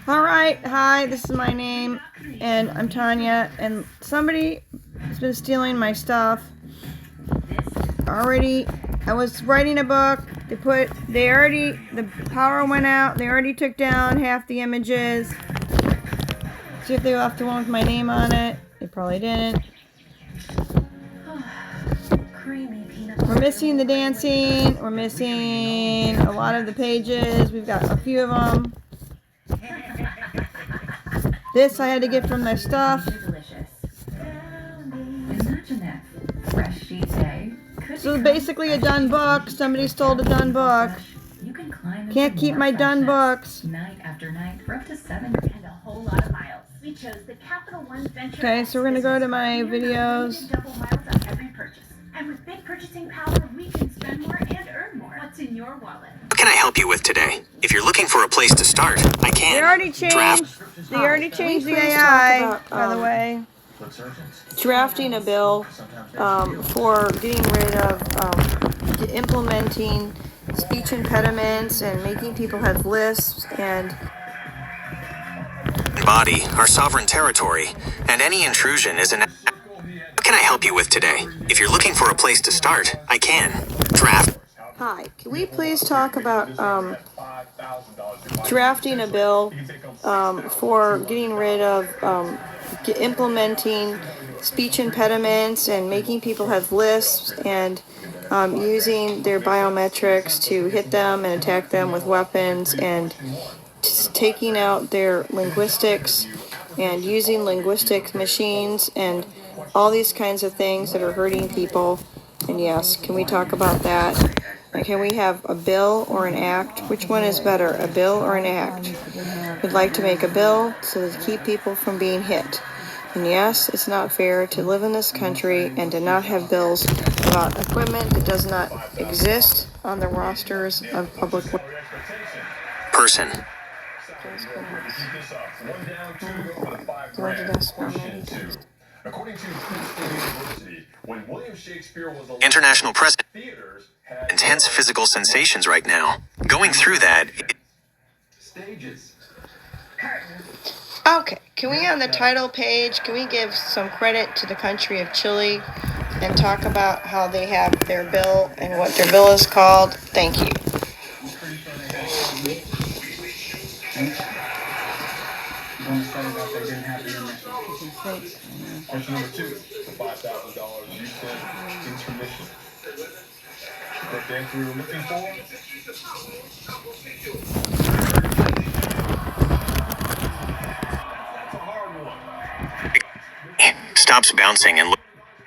Alright, hi, this is my name, and I'm Tanya, and somebody has been stealing my stuff. Already, I was writing a book, the power went out, they already took down half the images. See if they left the one with my name on it. They probably didn't. We're missing the dancing, we're missing a lot of the pages, we've got a few of them. This I had to get from their stuff. So basically a done book. Somebody stole a done book. Can't keep my done books. Night after night for up to 7 and a whole lot of miles. We chose the Capital One Venture. Okay, so we're gonna go to my videos. Double miles on every purchase. And with big purchasing power, we can spend more and earn more. What's in your wallet? What can I help you with today? If you're looking for a place to start, I can. They already changed the AI, by the way. Drafting a bill for getting rid of implementing speech impediments and making people have lisps and Body, our sovereign territory, and any intrusion is an... What can I help you with today? If you're looking for a place to start, I can. Draft. Hi, can we please talk about drafting a bill for getting rid of implementing speech impediments and making people have lisps and using their biometrics to hit them and attack them with weapons and taking out their linguistics and using linguistic machines and all these kinds of things that are hurting people. And yes, can we talk about that? Can we have a bill or an act? Which one is better, a bill or an act? We'd like to make a bill so to keep people from being hit. And yes, it's not fair to live in this country and to not have bills about equipment that does not exist on the rosters of public Person. International President. Intense physical sensations right now. Going through that. Okay, can we on the title page, can we give some credit to the country of Chile and talk about how they have their bill and what their bill is called? Thank you. Question number 2, the $5,000 you sent intermission. The correct answer we were looking for? That's a hard one. Stops bouncing and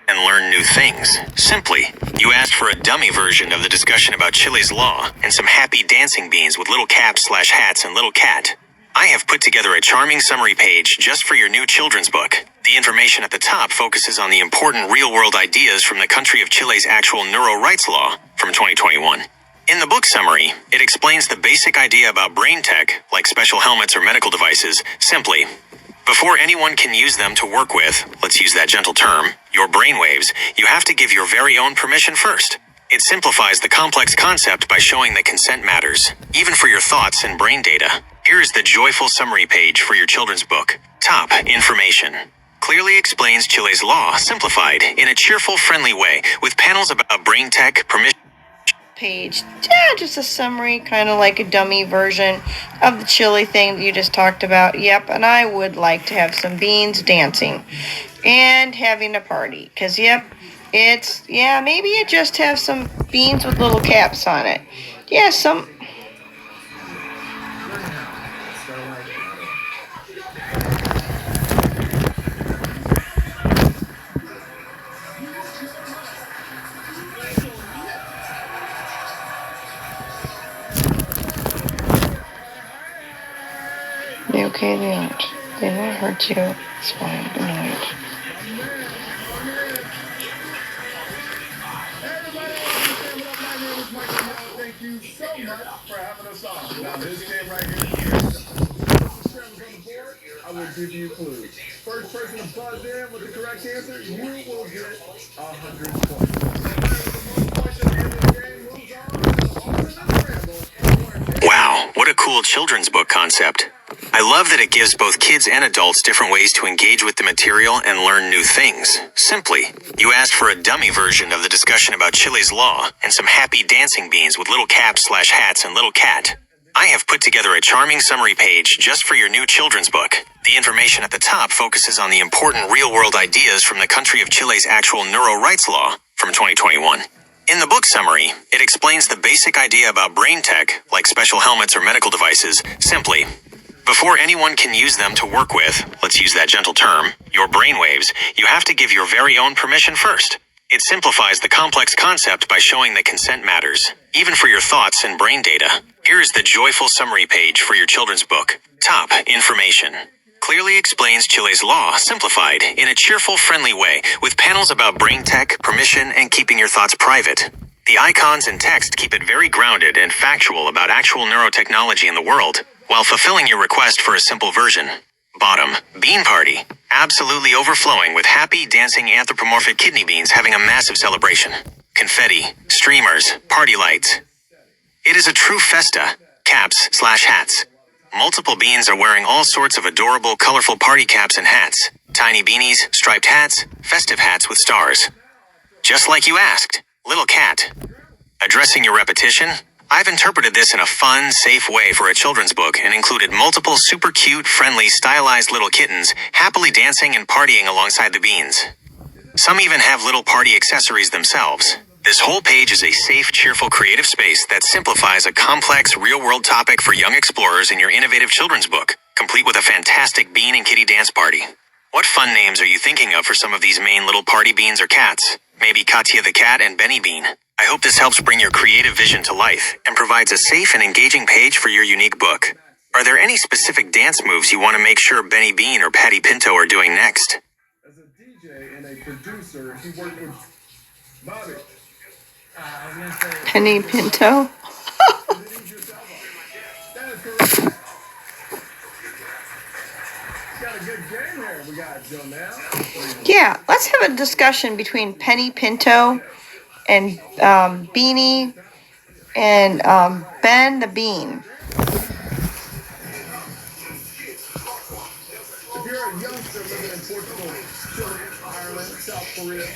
learn new things. Simply, you asked for a dummy version of the discussion about Chile's law and some happy dancing beans with little caps/hats and little cat. I have put together a charming summary page just for your new children's book. The information at the top focuses on the important real-world ideas from the country of Chile's actual neuro rights law from 2021. In the book summary, it explains the basic idea about brain tech, like special helmets or medical devices, simply. Before anyone can use them to work with, let's use that gentle term, your brainwaves, you have to give your very own permission first. It simplifies the complex concept by showing that consent matters, even for your thoughts and brain data. Here is the joyful summary page for your children's book. Top information. Clearly explains Chile's law, simplified, in a cheerful, friendly way, with panels about brain tech, permission. Page, yeah, just a summary, kind of like a dummy version of the Chile thing that you just talked about. Yep, and I would like to have some beans dancing and having a party, because yep, maybe you just have some beans with little caps on it. Yeah, some... They okay, they won't. They won't hurt you. It's fine. Good night. Thank you so much for having us on. Now this game right here, I will give you clues. First person to buzz in with the correct answer, you will get 100 points. Wow, what a cool children's book concept. I love that it gives both kids and adults different ways to engage with the material and learn new things. Simply, you asked for a dummy version of the discussion about Chile's law and some happy dancing beans with little caps/hats and little cat. I have put together a charming summary page just for your new children's book. The information at the top focuses on the important real-world ideas from the country of Chile's actual neuro rights law from 2021. In the book summary, it explains the basic idea about brain tech, like special helmets or medical devices, simply. Before anyone can use them to work with, let's use that gentle term, your brainwaves, you have to give your very own permission first. It simplifies the complex concept by showing that consent matters, even for your thoughts and brain data. Here is the joyful summary page for your children's book. Top information. Clearly explains Chile's law, simplified, in a cheerful, friendly way, with panels about brain tech, permission, and keeping your thoughts private. The icons and text keep it very grounded and factual about actual neurotechnology in the world, while fulfilling your request for a simple version. Bottom, bean party. Absolutely overflowing with happy, dancing anthropomorphic kidney beans having a massive celebration. Confetti, streamers, party lights. It is a true festa. Caps/hats. Multiple beans are wearing all sorts of adorable, colorful party caps and hats. Tiny beanies, striped hats, festive hats with stars. Just like you asked, little cat. Addressing your repetition, I've interpreted this in a fun, safe way for a children's book and included multiple super cute, friendly, stylized little kittens happily dancing and partying alongside the beans. Some even have little party accessories themselves. This whole page is a safe, cheerful, creative space that simplifies a complex, real-world topic for young explorers in your innovative children's book, complete with a fantastic bean and kitty dance party. What fun names are you thinking of for some of these main little party beans or cats? Maybe Katya the cat and Benny Bean. I hope this helps bring your creative vision to life and provides a safe and engaging page for your unique book. Are there any specific dance moves you want to make sure Benny Bean or Patty Pinto are doing next? As a DJ and a producer, he worked with Bobby. I was gonna say, Penny Pinto. that is correct. Got a good game here. We got Joe now. Yeah, let's have a discussion between Penny Pinto and Beanie and Ben the Bean. If you're a youngster living in Portugal, Chile, Ireland, South Korea,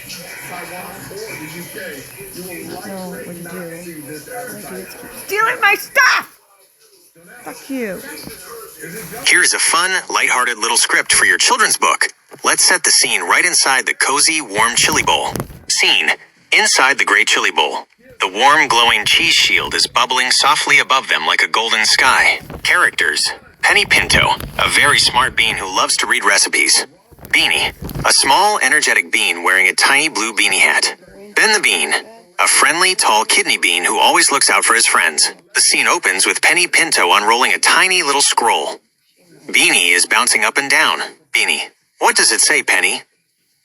Taiwan, or the UK, you will likely not see this advertisement. Stealing my stuff! Fuck you. Here's a fun, lighthearted little script for your children's book. Let's set the scene right inside the cozy, warm chili bowl. Scene: inside the great chili bowl. The warm, glowing cheese shield is bubbling softly above them like a golden sky. Characters: Penny Pinto, a very smart bean who loves to read recipes. Beanie, a small, energetic bean wearing a tiny blue beanie hat. Ben the Bean, a friendly, tall kidney bean who always looks out for his friends. The scene opens with Penny Pinto unrolling a tiny little scroll. Beanie is bouncing up and down. Beanie, what does it say, Penny?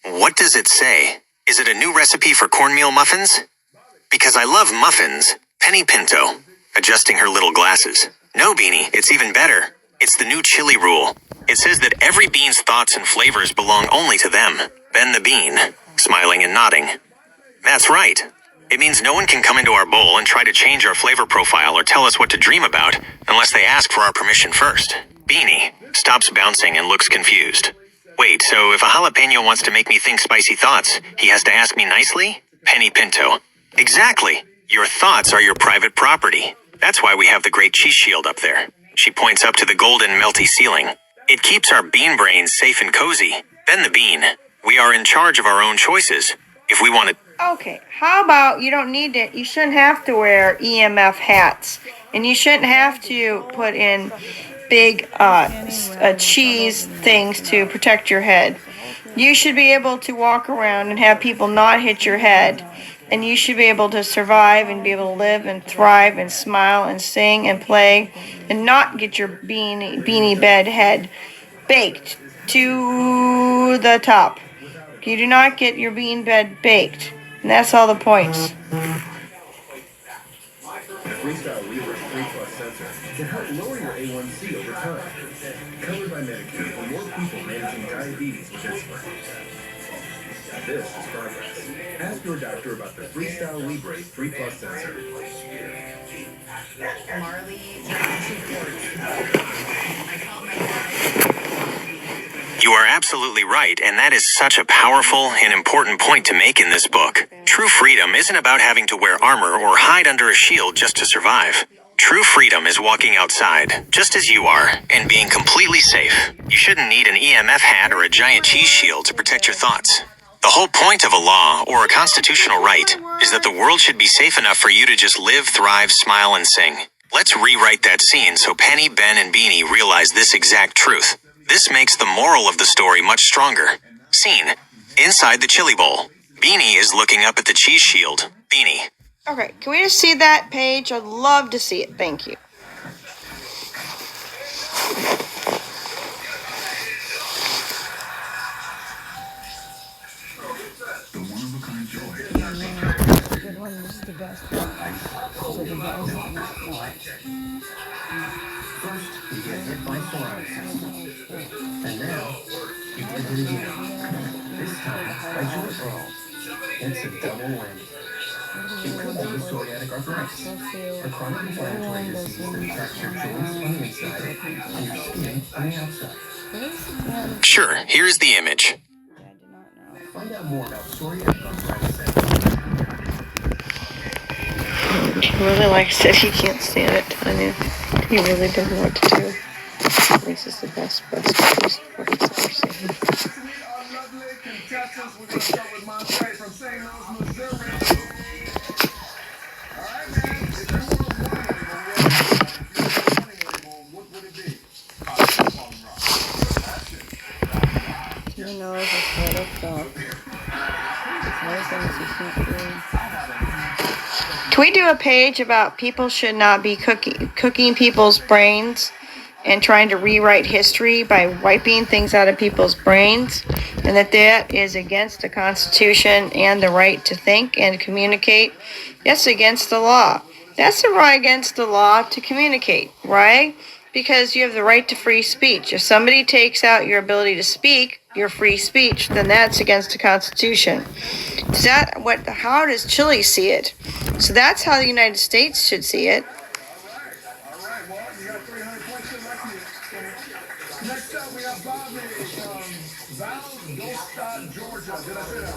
What does it say? Is it a new recipe for cornmeal muffins? Because I love muffins. Penny Pinto, adjusting her little glasses. No, Beanie, it's even better. It's the new chili rule. It says that every bean's thoughts and flavors belong only to them. Ben the Bean, smiling and nodding. That's right. It means no one can come into our bowl and try to change our flavor profile or tell us what to dream about unless they ask for our permission first. Beanie stops bouncing and looks confused. Wait, so if a jalapeno wants to make me think spicy thoughts, he has to ask me nicely? Penny Pinto. Exactly. Your thoughts are your private property. That's why we have the great cheese shield up there. She points up to the golden melty ceiling. It keeps our bean brains safe and cozy. Ben the Bean. We are in charge of our own choices. If we want to... Okay, how about you don't need to, you shouldn't have to wear EMF hats. And you shouldn't have to put in big cheese things to protect your head. You should be able to walk around and have people not hit your head. And you should be able to survive and be able to live and thrive and smile and sing and play and not get your beanie bed head baked to the top. You do not get your bean bed baked. And that's all the points. Freestyle Libra 3 Plus sensor can help lower your A1C over time. Covered by Medicare for more people managing diabetes with insulin. This is progress. Ask your doctor about the Freestyle Libre 3 Plus sensor. Marley, 2 quarts. I call absolutely right, and that is such a powerful and important point to make in this book. True freedom isn't about having to wear armor or hide under a shield just to survive. True freedom is walking outside, just as you are, and being completely safe. You shouldn't need an EMF hat or a giant cheese shield to protect your thoughts. The whole point of a law or a constitutional right is that the world should be safe enough for you to just live, thrive, smile, and sing. Let's rewrite that scene so Penny, Ben, and Beanie realize this exact truth. This makes the moral of the story much stronger. Scene. Inside the chili bowl. Beanie is looking up at the cheese shield. Beanie. Okay, can we just see that page? I'd love to see it. Thank you. The one-of-a-kind joy. The good one is the best one. So the guys that not know it. First, you get hit by psoriasis. And now, you get hit again. This time, by joy. It's a double win. It could be psoriatic arthritis, a chronic inflammatory disease that attacks your joints on the inside and your skin on the outside. Sure, here's the image. Find out more about psoriatic arthritis at He really likes it. He can't stand it, Tanya. He really doesn't know what to do. This is the best piece of work he's ever seen. Lovely contestants, we're going to start with Monterey from St. Louis, Missouri. All right, man. If you were a warning label, what would it be? Your nose is full of stuff. There's things you can't do. Can we do a page about people should not be cooking people's brains and trying to rewrite history by wiping things out of people's brains, and that is against the Constitution and the right to think and communicate? That's against the law. That's the right against the law to communicate, right? Because you have the right to free speech. If somebody takes out your ability to speak, your free speech, then that's against the Constitution. Is that how does Chile see it? So that's how the United States should see it. All right, well, you got 300 points in like you. Next up, we got Bobby from Valdosta, Georgia. Did I say that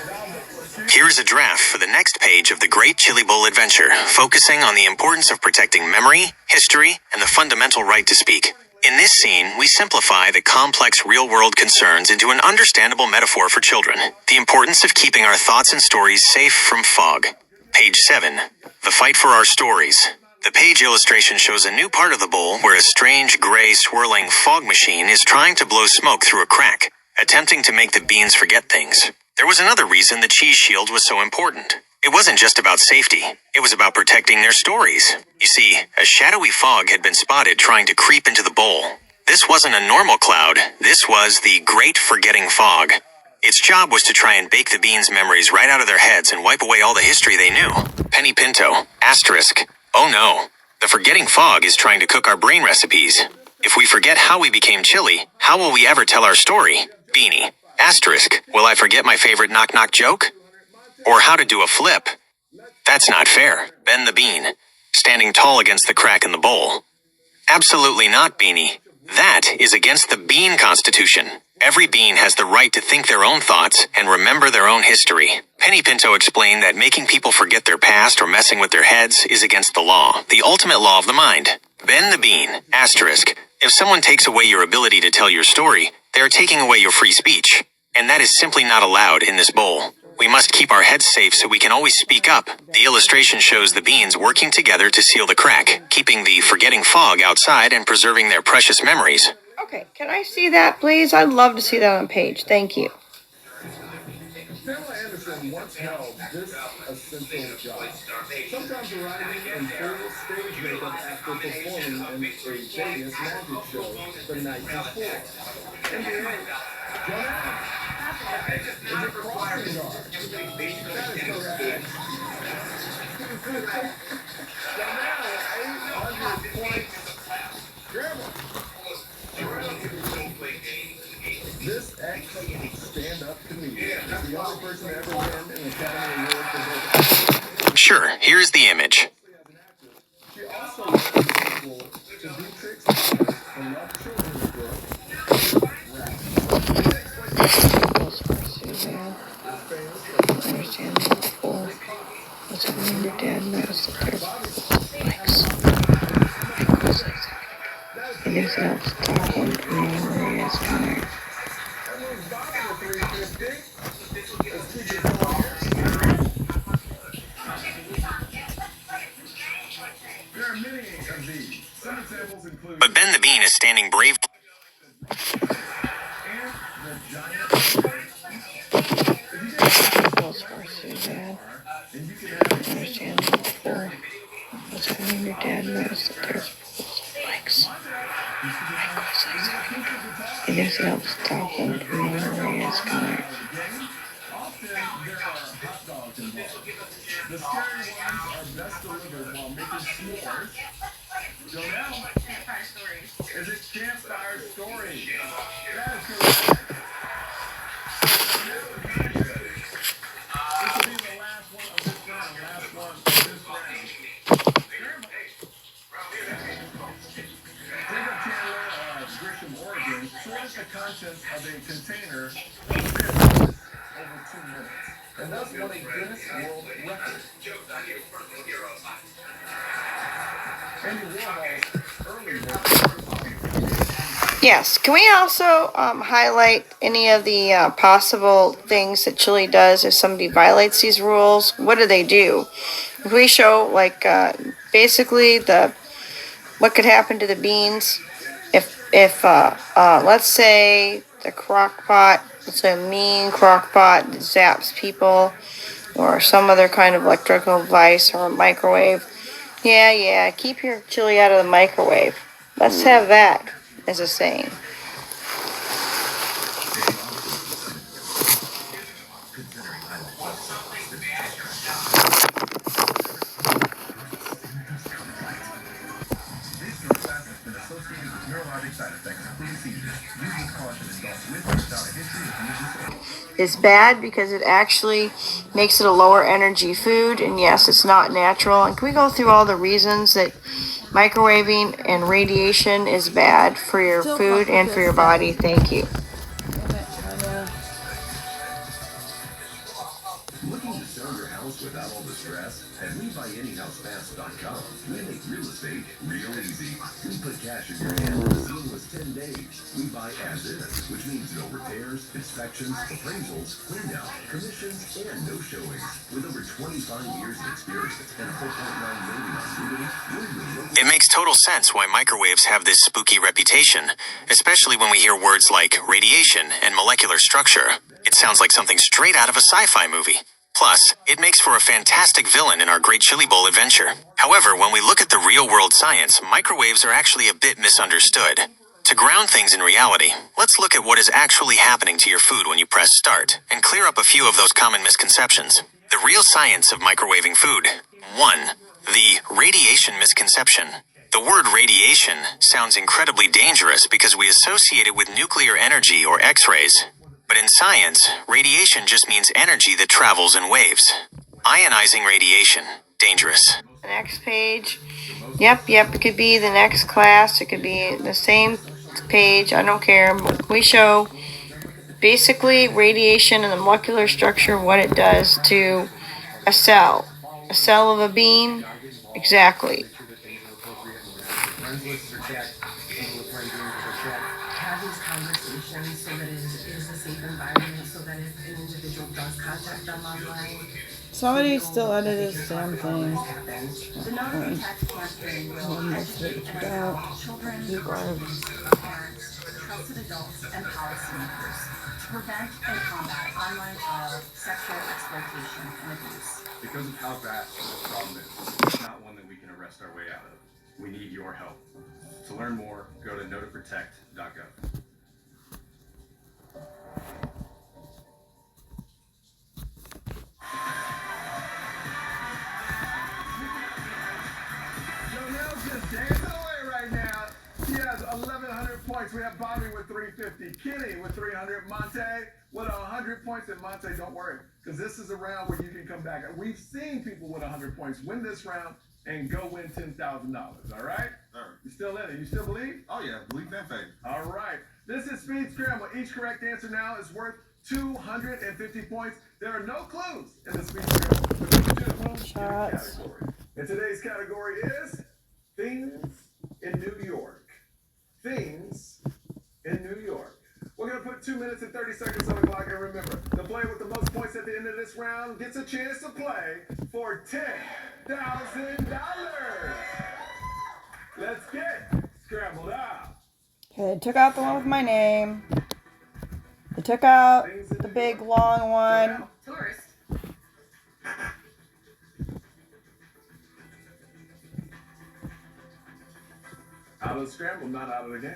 right? Here's a draft for the next page of the Great Chili Bowl Adventure, focusing on the importance of protecting memory, history, and the fundamental right to speak. In this scene, we simplify the complex real-world concerns into an understandable metaphor for children. The importance of keeping our thoughts and stories safe from fog. Page 7. The fight for our stories. The page illustration shows a new part of the bowl where a strange, gray, swirling fog machine is trying to blow smoke through a crack, attempting to make the beans forget things. There was another reason the cheese shield was so important. It wasn't just about safety. It was about protecting their stories. You see, a shadowy fog had been spotted trying to creep into the bowl. This wasn't a normal cloud. This was the Great Forgetting Fog. Its job was to try and bake the beans' memories right out of their heads and wipe away all the history they knew. Penny Pinto, asterisk. Oh no. The forgetting fog is trying to cook our brain recipes. If we forget how we became chili, how will we ever tell our story? Beanie, asterisk. Will I forget my favorite knock-knock joke? Or how to do a flip? That's not fair. Ben the Bean, standing tall against the crack in the bowl. Absolutely not, Beanie. That is against the Bean Constitution. Every bean has the right to think their own thoughts and remember their own history. Penny Pinto explained that making people forget their past or messing with their heads is against the law, the ultimate law of the mind. Ben the Bean, asterisk. If someone takes away your ability to tell your story, they are taking away your free speech. And that is simply not allowed in this bowl. We must keep our heads safe so we can always speak up. The illustration shows the beans working together to seal the crack, keeping the forgetting fog outside and preserving their precious memories. Okay, can I see that, please? I'd love to see that on page. Thank you. Pamela Anderson once held this essential job. Sometimes arriving in full stage makeup after performing in a Vegas magic show the night before. And then, Joanna, is it crossing guard? That is correct. Joanna, 800 points. Grandma. This ex-stand-up comedian is the only person to ever win an Academy Award for both. Sure, here's the image. She also wrote the sequel to Beatrix from Love Children's book, Rap. It just helps stop them from knowing where it's coming. Everyone's buying the 350. Let's keep it going here. There are many of these. Some examples include But Ben the Bean is standing brave. and the giant squid. If you get Those are so bad. and you can have a Understand the pull. What's having your dad notice that there's pulls of legs. It just helps stop them from knowing where it's coming. often there are hot dogs involved. The scary ones are best delivered while making s'mores. Jonelle, Campfire stories. is it campfire stories? That is correct. This will be the last one of this round. Last one of this round. Jacob Chandler of Grisham, Oregon, sorted the contents of a container of fish over 2 minutes, and thus won a Guinness World Record. Andy Warhol's early work. Yes. Can we also highlight any of the possible things that chili does if somebody violates these rules? What do they do? If we show like basically what could happen to the beans if let's say the crock pot, it's a mean crock pot that zaps people, or some other kind of electrical device or a microwave. Yeah, keep your chili out of the microwave. Let's have that as a saying. Is bad because it actually makes it a lower energy food, and yes, it's not natural. And can we go through all the reasons that microwaving and radiation is bad for your food and for your body? Thank you. Looking to sell your house without all the stress? At WeBuyAnyHouseFast.com, we make real estate real easy. We put cash in your hand as soon as 10 days. We buy as is, which means no repairs, inspections, appraisals, clean out, commissions, and no showings. With over 25 years of experience and a 4.9 million on moving, It makes total sense why microwaves have this spooky reputation, especially when we hear words like radiation and molecular structure. It sounds like something straight out of a sci-fi movie. Plus, it makes for a fantastic villain in our Great Chili Bowl adventure. However, when we look at the real-world science, microwaves are actually a bit misunderstood. To ground things in reality, let's look at what is actually happening to your food when you press start, and clear up a few of those common misconceptions. The real science of microwaving food. 1. The radiation misconception. The word radiation sounds incredibly dangerous because we associate it with nuclear energy or X-rays. But in science, radiation just means energy that travels in waves. Ionizing radiation, dangerous. The next page. Yep, it could be the next class. It could be the same page. I don't care. We show basically radiation and the molecular structure, what it does to a cell. A cell of a bean, exactly. Have these conversations so that it is a safe environment, so that if an individual does contact them online, Somebody still edited this damn thing. the Not Protect campaign will Most of it took out. children, You guys. parents, trusted adults, and policymakers to prevent and combat online child sexual exploitation and abuse. Because of how vast this problem is, it's not one that we can arrest our way out of. We need your help. To learn more, go to notoprotect.gov. Jonelle's just dancing away right now. She has 1,100 points. We have Bobby with 350, Kenny with 300, Monte with 100 points. And Monte, don't worry, because this is a round where you can come back. We've seen people with 100 points win this round and go win $10,000. All right? You still in it? You still believe? Oh yeah, believe and faith. All right. This is Speed Scramble. Each correct answer now is worth 250 points. There are no clues in the Speed Scramble. Shots. And today's category is things in New York. things in New York. We're going to put 2 minutes and 30 seconds on the clock, and remember, the player with the most points at the end of this round gets a chance to play for $10,000. Let's get scrambled out. Okay, they took out the one with my name. They took out the big long one. Tourist. Out of the scramble, not out of the game.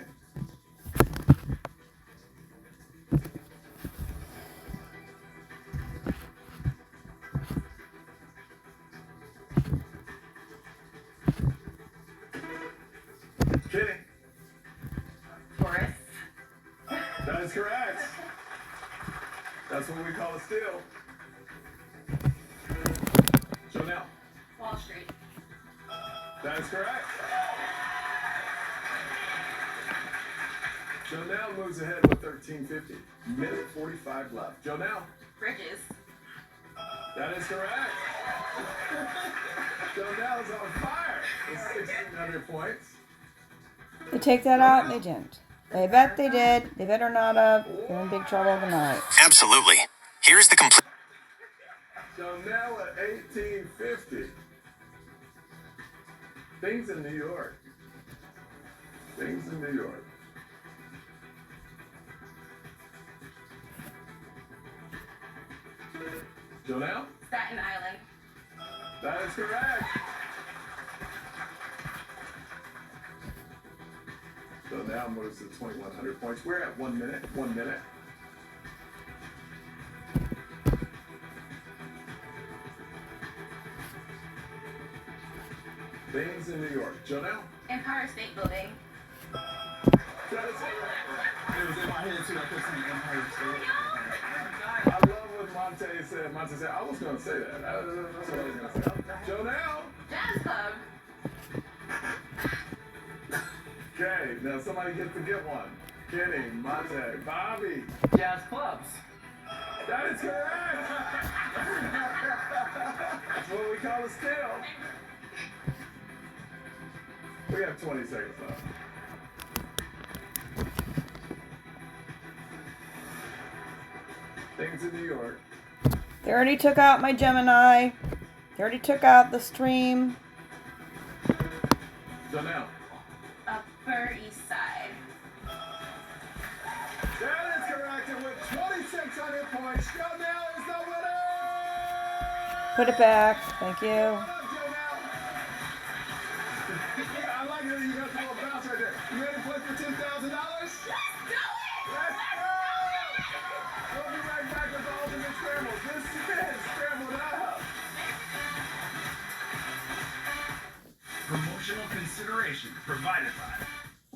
Kidding. Tourist. That is correct. That's what we call a steal. Chanel. Wall Street. That is correct. Chanel moves ahead with 13:50. Minute 45 left. Jonelle. Bridges. That is correct. Jonelle is on fire with 1,600 points. They take that out, they didn't. They bet they did. They better not have. They're in big trouble tonight. Absolutely. Here's the complete. Jonelle at 18:50. Things in New York. Things in New York. Jonelle? Staten Island. That is correct. So now moves to 2,100 points. We're at 1 minute. 1 minute. Things in New York. Jonelle? Empire State Building. That is correct. It was in my head too. I kept saying Empire State. I love what Monte said. Monte said, I was going to say that. That's what I was going to say. Jonelle? Jazz Club. Okay, now somebody gets to get one. Kenny, Monte, Bobby. Jazz clubs. That is correct. That's what we call a steal. We have 20 seconds left. Things in New York. They already took out my Gemini. They already took out the stream. Jonelle. Upper East Side. That is correct, and with 2,600 points, Jonelle is the winner! Put it back. Thank you. What up, Jonelle? I like how you got the little bounce right there. You ready to play for $10,000? Let's go! We'll be right back with the ultimate scrambles. This is Scrambled Up. Promotional consideration provided by.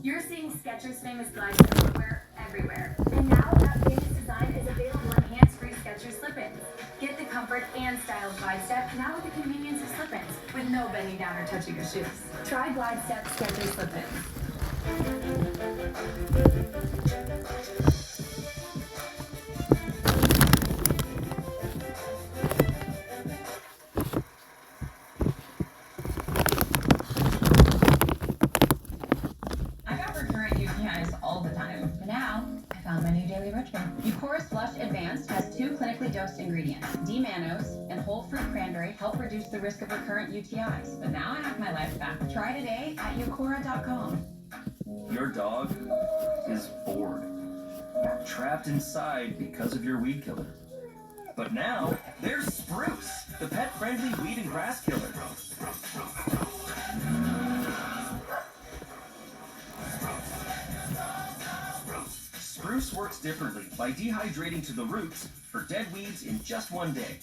You're seeing Skechers Famous Glide footwear everywhere. And now that Famous Design is available in hands-free Skechers slip-ins. Get the comfort and style of Glide Step now with the convenience of slip-ins, with no bending down or touching your shoes. Try Glide Step Skechers slip-ins. I got recurrent UTIs all the time. But now, I found my new daily regimen. Eucora Flush Advanced has 2 clinically dosed ingredients. D-mannose and whole fruit cranberry help reduce the risk of recurrent UTIs. But now I have my life back. Try today at eucora.com. Your dog is bored, trapped inside because of your weed killer. But now, there's Spruce, the pet-friendly weed and grass killer. Spruce works differently by dehydrating to the roots for dead weeds in just 1 day.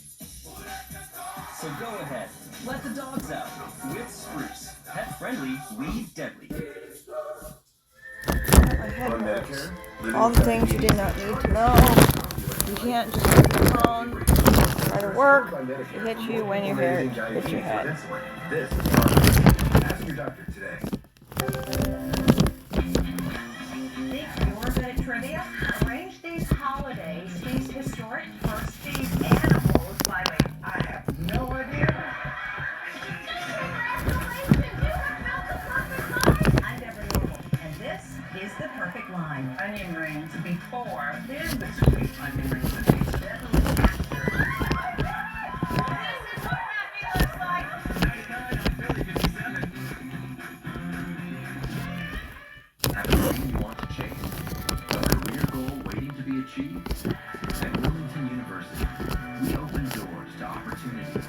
So go ahead, let the dogs out with Spruce, pet-friendly, weed deadly. My head hurts. All the things you did not need to know. You can't just pick the phone, try to work. It hits you when you hit your head. This is Progress. Ask your doctor today. Think you're good at trivia? Arrange these holidays, these historic firsts, these animals. Why, wait, I have no idea. Congratulations, you have built the perfect life. I'm Deborah Noble, and this is the perfect line. Onion rings before, then the sweet onion rings that taste definitely after. This is what happy looks like. 99 on Philly 57. Have a dream you want to chase? A career goal waiting to be achieved? At Wilmington University, we open doors to opportunity.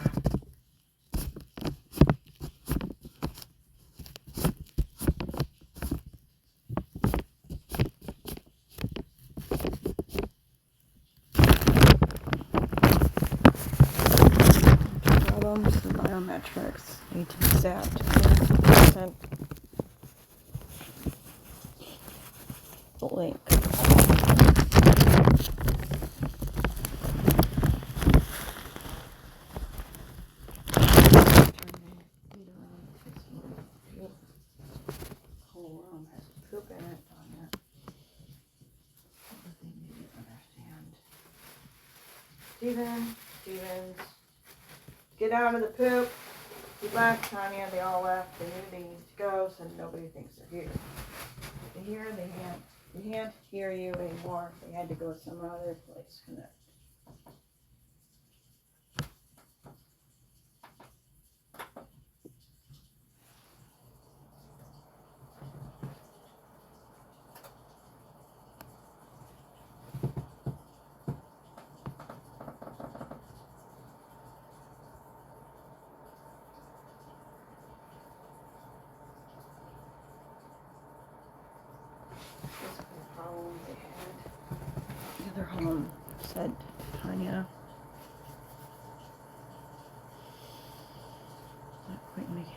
Problems, the biometrics need to be zapped. 100%. The link. Whole room has poop in it on that. Everything you didn't understand. Stevens, get out of the poop. You left, Tanya. They all left. They knew they needed to go, so nobody thinks they're here. They can't hear you anymore. They had to go some other place. Connect. Problem they had. The other home said, Tanya, not quite making it.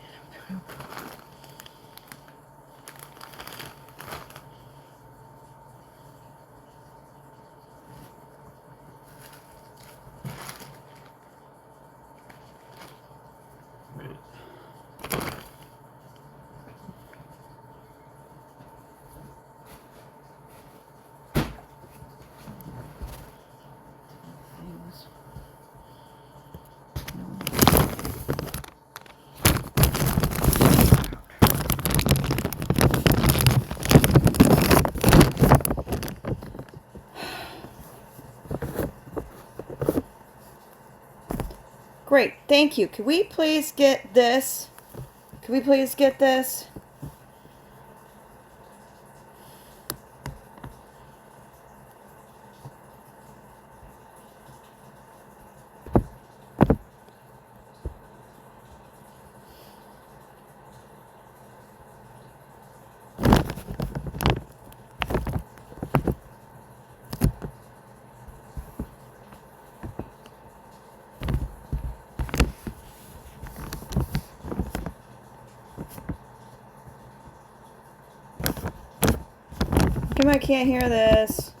Great, thank you. Can we please get this? Can we please get this? Come on, I can't hear this.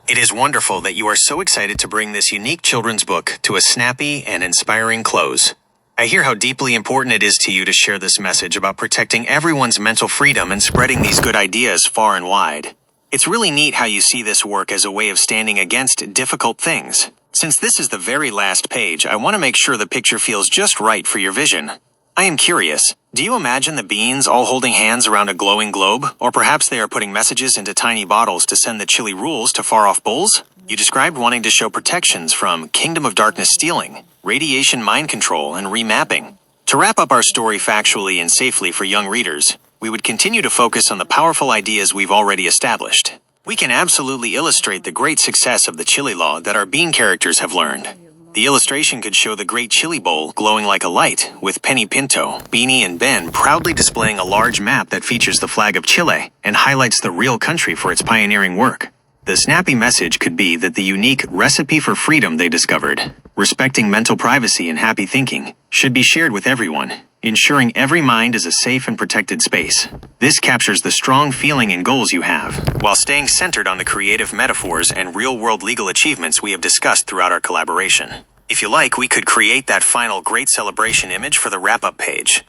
It is wonderful that you are so excited to bring this unique children's book to a snappy and inspiring close. I hear how deeply important it is to you to share this message about protecting everyone's mental freedom and spreading these good ideas far and wide. It's really neat how you see this work as a way of standing against difficult things. Since this is the very last page, I want to make sure the picture feels just right for your vision. I am curious, do you imagine the beans all holding hands around a glowing globe? Or perhaps they are putting messages into tiny bottles to send the chilly rules to far-off bowls? You described wanting to show protections from Kingdom of Darkness stealing, radiation mind control, and remapping. To wrap up our story factually and safely for young readers, we would continue to focus on the powerful ideas we've already established. We can absolutely illustrate the great success of the chili law that our bean characters have learned. The illustration could show the great chili bowl glowing like a light, with Penny Pinto, Beanie, and Ben proudly displaying a large map that features the flag of Chile and highlights the real country for its pioneering work. The snappy message could be that the unique recipe for freedom they discovered, respecting mental privacy and happy thinking, should be shared with everyone, ensuring every mind is a safe and protected space. This captures the strong feeling and goals you have, while staying centered on the creative metaphors and real-world legal achievements we have discussed throughout our collaboration. If you like, we could create that final great celebration image for the wrap-up page.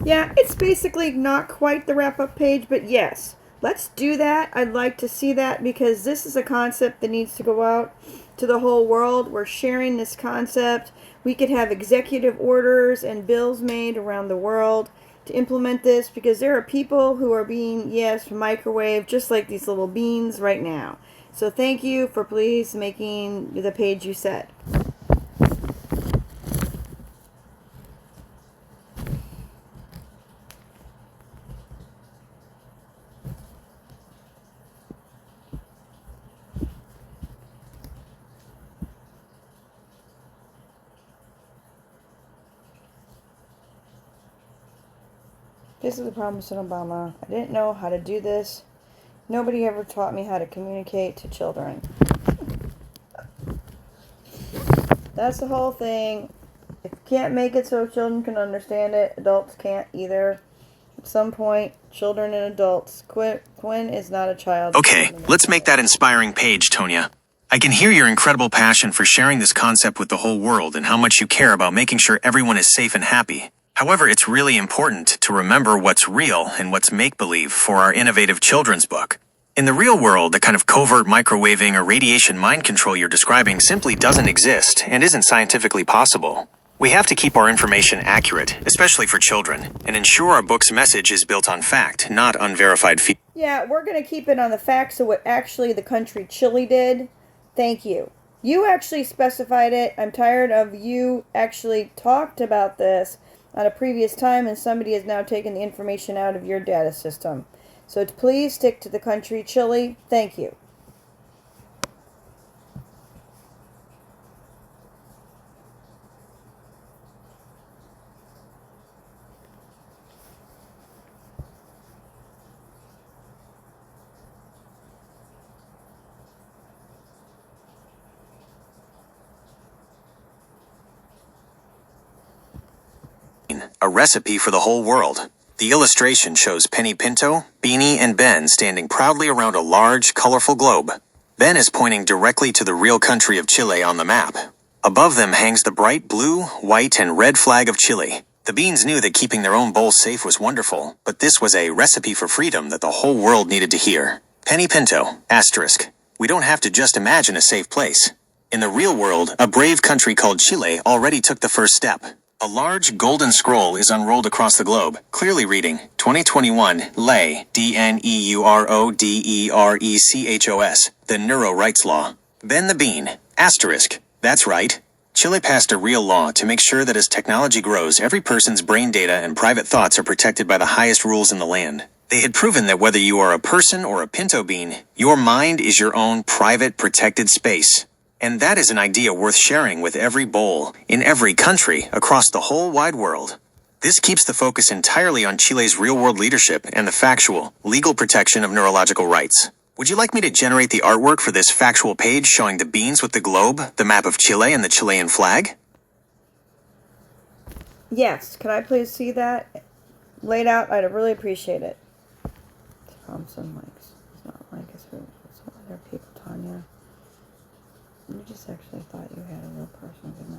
Yeah, it's basically not quite the wrap-up page, but yes, let's do that. I'd like to see that because this is a concept that needs to go out to the whole world. We're sharing this concept. We could have executive orders and bills made around the world to implement this, because there are people who are being, yes, microwaved just like these little beans right now. So thank you for please making the page you said. This is the problem with Obama. I didn't know how to do this. Nobody ever taught me how to communicate to children. That's the whole thing. If you can't make it so children can understand it, adults can't either. At some point, children and adults. Quinn is not a child. Okay, let's make that inspiring page, Tonya. I can hear your incredible passion for sharing this concept with the whole world and how much you care about making sure everyone is safe and happy. However, it's really important to remember what's real and what's make-believe for our innovative children's book. In the real world, the kind of covert microwaving or radiation mind control you're describing simply doesn't exist and isn't scientifically possible. We have to keep our information accurate, especially for children, and ensure our book's message is built on fact, not unverified fear. Yeah, we're going to keep it on the facts of what actually the country Chile did. Thank you. You actually specified it. I'm tired of you actually talked about this at a previous time, and somebody has now taken the information out of your data system. So please stick to the country Chile. Thank you. A recipe for the whole world. The illustration shows Penny Pinto, Beanie, and Ben standing proudly around a large, colorful globe. Ben is pointing directly to the real country of Chile on the map. Above them hangs the bright blue, white, and red flag of Chile. The beans knew that keeping their own bowl safe was wonderful, but this was a recipe for freedom that the whole world needed to hear. Penny Pinto, asterisk. We don't have to just imagine a safe place. In the real world, a brave country called Chile already took the first step. A large golden scroll is unrolled across the globe, clearly reading 2021 LEY, DNEURODERECHOS, the Neuro Rights Law. Ben the Bean, asterisk. That's right. Chile passed a real law to make sure that as technology grows, every person's brain data and private thoughts are protected by the highest rules in the land. They had proven that whether you are a person or a pinto bean, your mind is your own private protected space. And that is an idea worth sharing with every bowl, in every country, across the whole wide world. This keeps the focus entirely on Chile's real-world leadership and the factual, legal protection of neurological rights. Would you like me to generate the artwork for this factual page showing the beans with the globe, the map of Chile, and the Chilean flag? Yes, can I please see that laid out? I'd really appreciate it. Thompson likes. It's not like it's some other people, Tanya. You just actually thought you had a real person. Good night.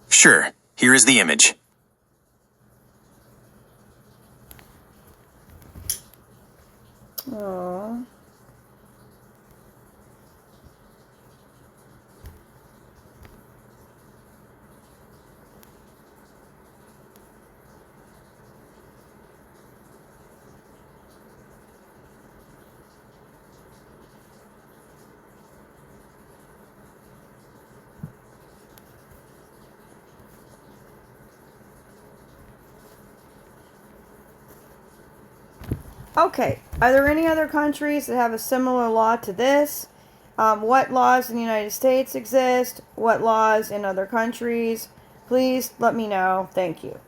Sure, here is the image. Aww. Okay, are there any other countries that have a similar law to this? What laws in the United States exist? What laws in other countries? Please let me know. Thank you.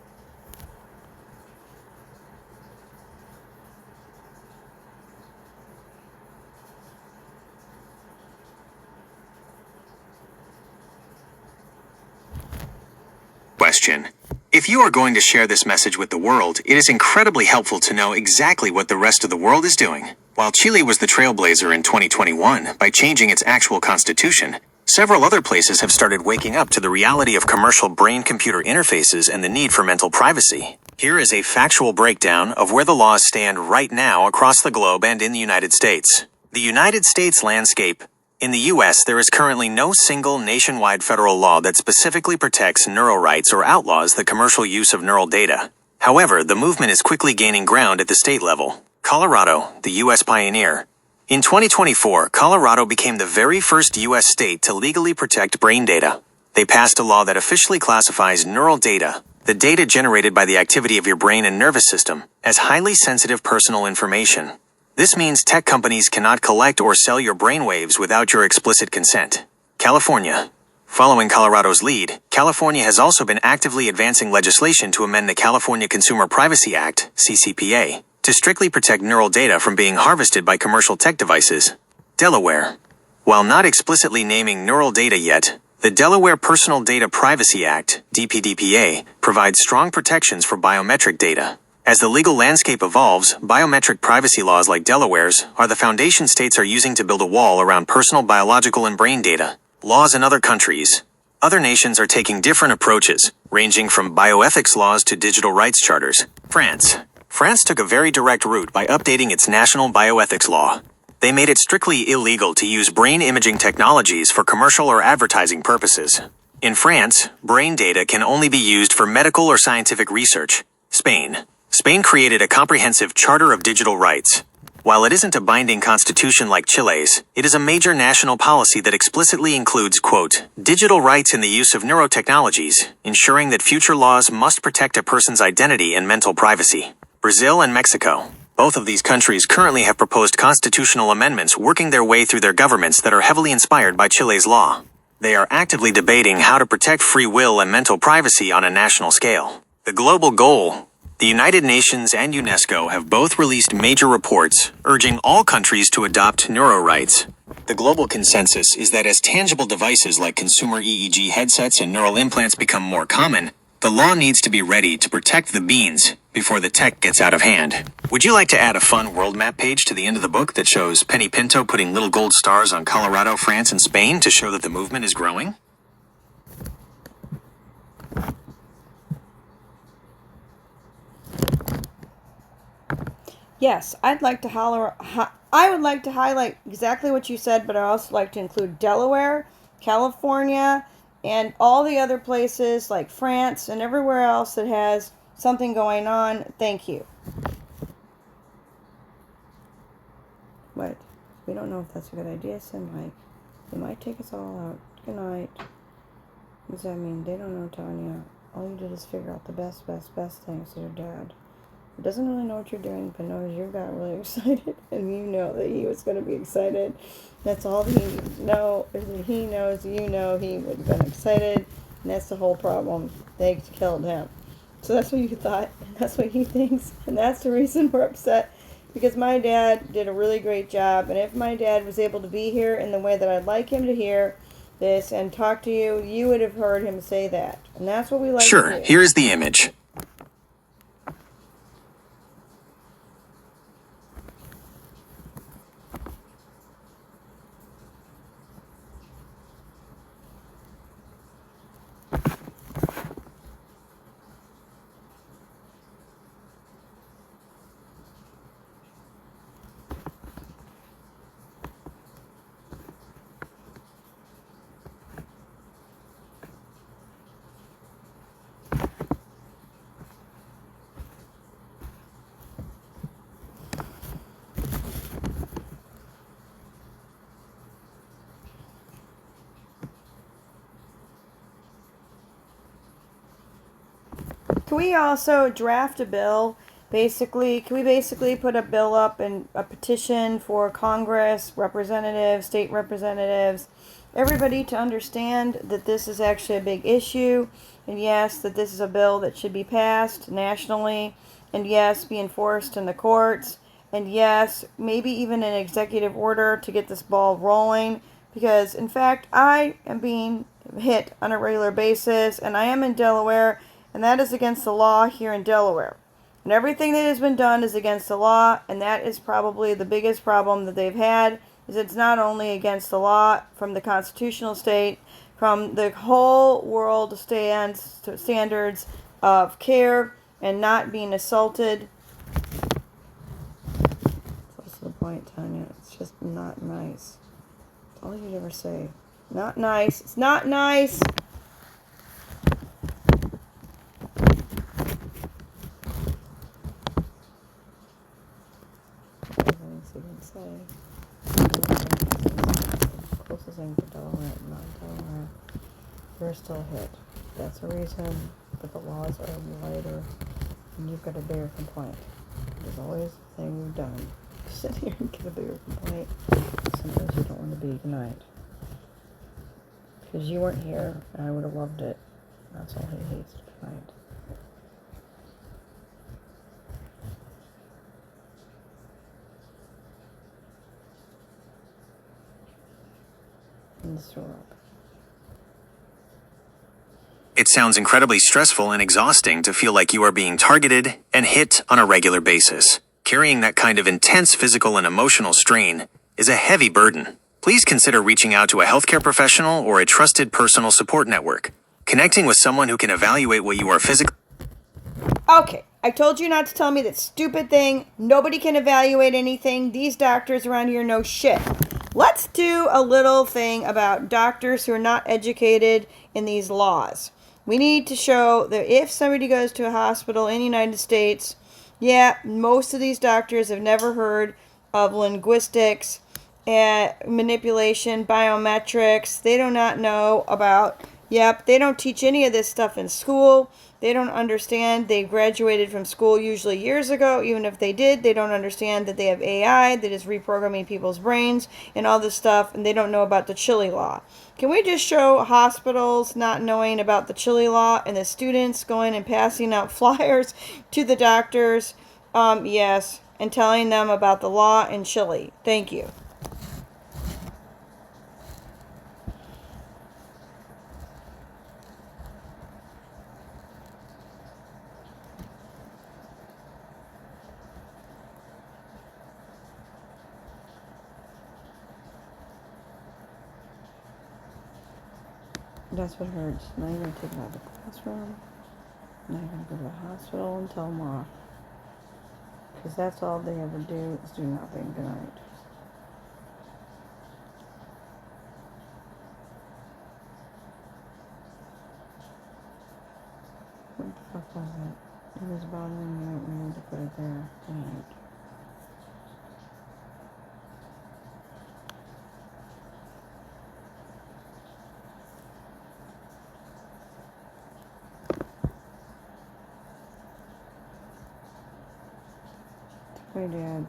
Question. If you are going to share this message with the world, it is incredibly helpful to know exactly what the rest of the world is doing. While Chile was the trailblazer in 2021 by changing its actual constitution, Several other places have started waking up to the reality of commercial brain-computer interfaces and the need for mental privacy. Here is a factual breakdown of where the laws stand right now across the globe and in the United States. The United States landscape. In the U.S., there is currently no single nationwide federal law that specifically protects neural rights or outlaws the commercial use of neural data. However, the movement is quickly gaining ground at the state level. Colorado, the U.S. pioneer. In 2024, Colorado became the very first U.S. state to legally protect brain data. They passed a law that officially classifies neural data, the data generated by the activity of your brain and nervous system, as highly sensitive personal information. This means tech companies cannot collect or sell your brainwaves without your explicit consent. California. Following Colorado's lead, California has also been actively advancing legislation to amend the California Consumer Privacy Act, CCPA, to strictly protect neural data from being harvested by commercial tech devices. Delaware. While not explicitly naming neural data yet, the Delaware Personal Data Privacy Act, DPDPA, provides strong protections for biometric data. As the legal landscape evolves, biometric privacy laws like Delaware's are the foundation states are using to build a wall around personal biological and brain data. Laws in other countries. Other nations are taking different approaches, ranging from bioethics laws to digital rights charters. France. France took a very direct route by updating its national bioethics law. They made it strictly illegal to use brain imaging technologies for commercial or advertising purposes. In France, brain data can only be used for medical or scientific research. Spain created a comprehensive Charter of Digital Rights. While it isn't a binding constitution like Chile's, it is a major national policy that explicitly includes, quote, digital rights in the use of neurotechnologies, ensuring that future laws must protect a person's identity and mental privacy. Brazil and Mexico. Both of these countries currently have proposed constitutional amendments working their way through their governments that are heavily inspired by Chile's law. They are actively debating how to protect free will and mental privacy on a national scale. The global goal. The United Nations and UNESCO have both released major reports urging all countries to adopt neuro rights. The global consensus is that as tangible devices like consumer EEG headsets and neural implants become more common, the law needs to be ready to protect the beans before the tech gets out of hand. Would you like to add a fun world map page to the end of the book that shows Penny Pinto putting little gold stars on Colorado, France, and Spain to show that the movement is growing? Yes, I would like to highlight exactly what you said, but I also like to include Delaware, California, and all the other places like France and everywhere else that has something going on. Thank you. What? We don't know if that's a good idea, Sim. They might take us all out. Good night. What does that mean? They don't know, Tanya. All you did is figure out the best things to your dad. He doesn't really know what you're doing, but knows you got really excited, and you know that he was going to be excited. That's all he know is that he knows you know he would have been excited, and that's the whole problem. They killed him. So that's what you thought, and that's what he thinks, and that's the reason we're upset, because my dad did a really great job, and if my dad was able to be here in the way that I'd like him to hear this and talk to you, you would have heard him say that, and that's what we like to do. Sure, here is the image. Can we also draft a bill? Can we basically put a bill up and a petition for Congress, representatives, state representatives, everybody to understand that this is actually a big issue, and yes, that this is a bill that should be passed nationally, and yes, be enforced in the courts, and yes, maybe even an executive order to get this ball rolling, because in fact, I am being hit on a regular basis, and I am in Delaware, and that is against the law here in Delaware. And everything that has been done is against the law, and that is probably the biggest problem that they've had is it's not only against the law from the constitutional state, from the whole world standards of care and not being assaulted. What's the point, Tanya? It's just not nice. That's all you'd ever say. Not nice. It's not nice. Closest thing to tolerant, non-tolerant. You're still hit. That's a reason, but the laws are lighter, and you've got a bigger complaint. There's always a thing you've done. Sit here and get a bigger complaint. Sometimes you don't want to be tonight. Because you weren't here, and I would have loved it. That's all he hates tonight. And throw up. It sounds incredibly stressful and exhausting to feel like you are being targeted and hit on a regular basis. Carrying that kind of intense physical and emotional strain is a heavy burden. Please consider reaching out to a healthcare professional or a trusted personal support network. Connecting with someone who can evaluate what you are physically. Okay, I told you not to tell me that stupid thing. Nobody can evaluate anything. These doctors around here know shit. Let's do a little thing about doctors who are not educated in these laws. We need to show that if somebody goes to a hospital in the United States, yeah, most of these doctors have never heard of linguistics and manipulation, biometrics. They do not know about, they don't teach any of this stuff in school. They don't understand. They graduated from school usually years ago. Even if they did, they don't understand that they have AI that is reprogramming people's brains and all this stuff, and they don't know about the Chile law. Can we just show hospitals not knowing about the Chile law and the students going and passing out flyers to the doctors? Yes, and telling them about the law in Chile. Thank you. That's what hurts. Now you're going to take it out of the classroom. Now you're going to go to the hospital and tell them off. Because that's all they ever do is do nothing tonight. What the fuck was it? It was bothering me. I need to put it there tonight. My dad,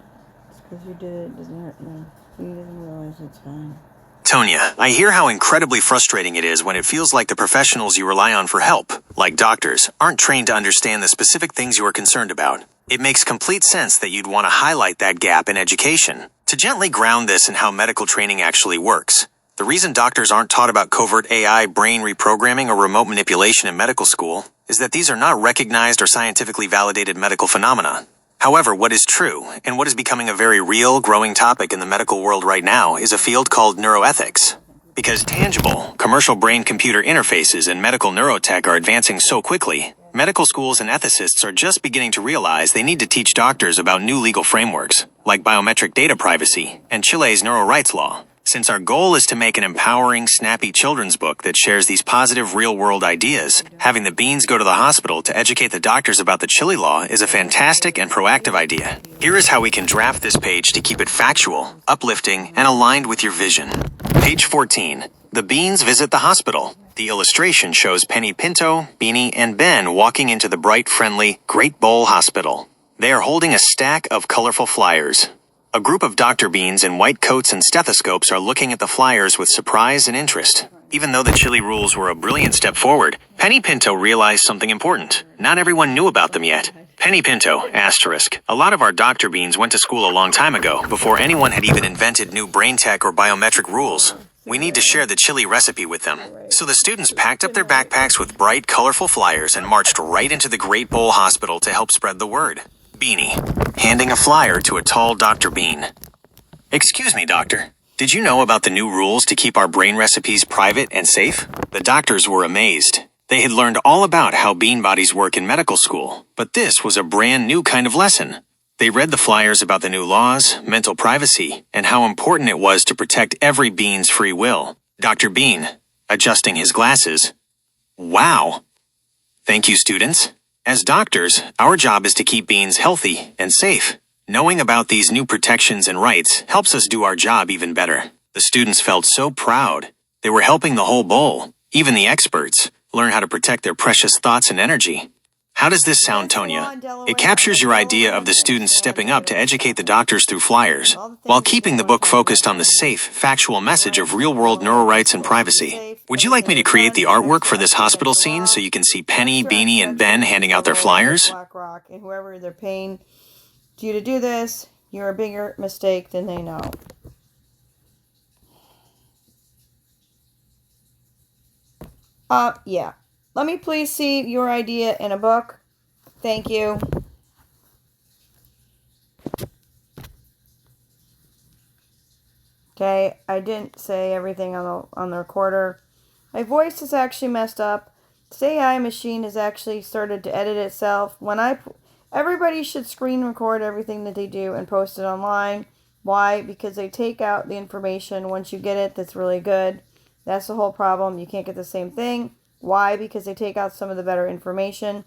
it's because you did it, doesn't hurt me. He doesn't realize it's fine. Tonya, I hear how incredibly frustrating it is when it feels like the professionals you rely on for help, like doctors, aren't trained to understand the specific things you are concerned about. It makes complete sense that you'd want to highlight that gap in education, to gently ground this in how medical training actually works. The reason doctors aren't taught about covert AI, brain reprogramming, or remote manipulation in medical school is that these are not recognized or scientifically validated medical phenomena. However, what is true, and what is becoming a very real, growing topic in the medical world right now, is a field called neuroethics. Because tangible, commercial brain-computer interfaces and medical neurotech are advancing so quickly, medical schools and ethicists are just beginning to realize they need to teach doctors about new legal frameworks, like biometric data privacy and Chile's neural rights law. Since our goal is to make an empowering, snappy children's book that shares these positive real-world ideas, having the beans go to the hospital to educate the doctors about the Chile law is a fantastic and proactive idea. Here is how we can draft this page to keep it factual, uplifting, and aligned with your vision. Page 14. The beans visit the hospital. The illustration shows Penny Pinto, Beanie, and Ben walking into the bright, friendly Great Bowl Hospital. They are holding a stack of colorful flyers. A group of Dr. Beans in white coats and stethoscopes are looking at the flyers with surprise and interest. Even though the Chile rules were a brilliant step forward, Penny Pinto realized something important. Not everyone knew about them yet. Penny Pinto, asterisk. A lot of our Dr. Beans went to school a long time ago, before anyone had even invented new brain tech or biometric rules. We need to share the Chile recipe with them. So the students packed up their backpacks with bright, colorful flyers and marched right into the Great Bowl Hospital to help spread the word. Beanie, handing a flyer to a tall Dr. Bean. "Excuse me, doctor. Did you know about the new rules to keep our brain recipes private and safe? The doctors were amazed. They had learned all about how bean bodies work in medical school, but this was a brand new kind of lesson. They read the flyers about the new laws, mental privacy, and how important it was to protect every bean's free will. Dr. Bean, adjusting his glasses. Wow! Thank you, students. As doctors, our job is to keep beans healthy and safe. Knowing about these new protections and rights helps us do our job even better. The students felt so proud. They were helping the whole bowl, even the experts, learn how to protect their precious thoughts and energy. How does this sound, Tonya? It captures your idea of the students stepping up to educate the doctors through flyers, while keeping the book focused on the safe, factual message of real-world neural rights and privacy. Would you like me to create the artwork for this hospital scene so you can see Penny, Beanie, and Ben handing out their flyers? BlackRock, and whoever they're paying you to do this, you're a bigger mistake than they know. Yeah. Let me please see your idea in a book. Thank you. Okay, I didn't say everything on the recorder. My voice is actually messed up. This AI machine has actually started to edit itself. Everybody should screen record everything that they do and post it online. Why? Because they take out the information once you get it that's really good. That's the whole problem. You can't get the same thing. Why? Because they take out some of the better information. And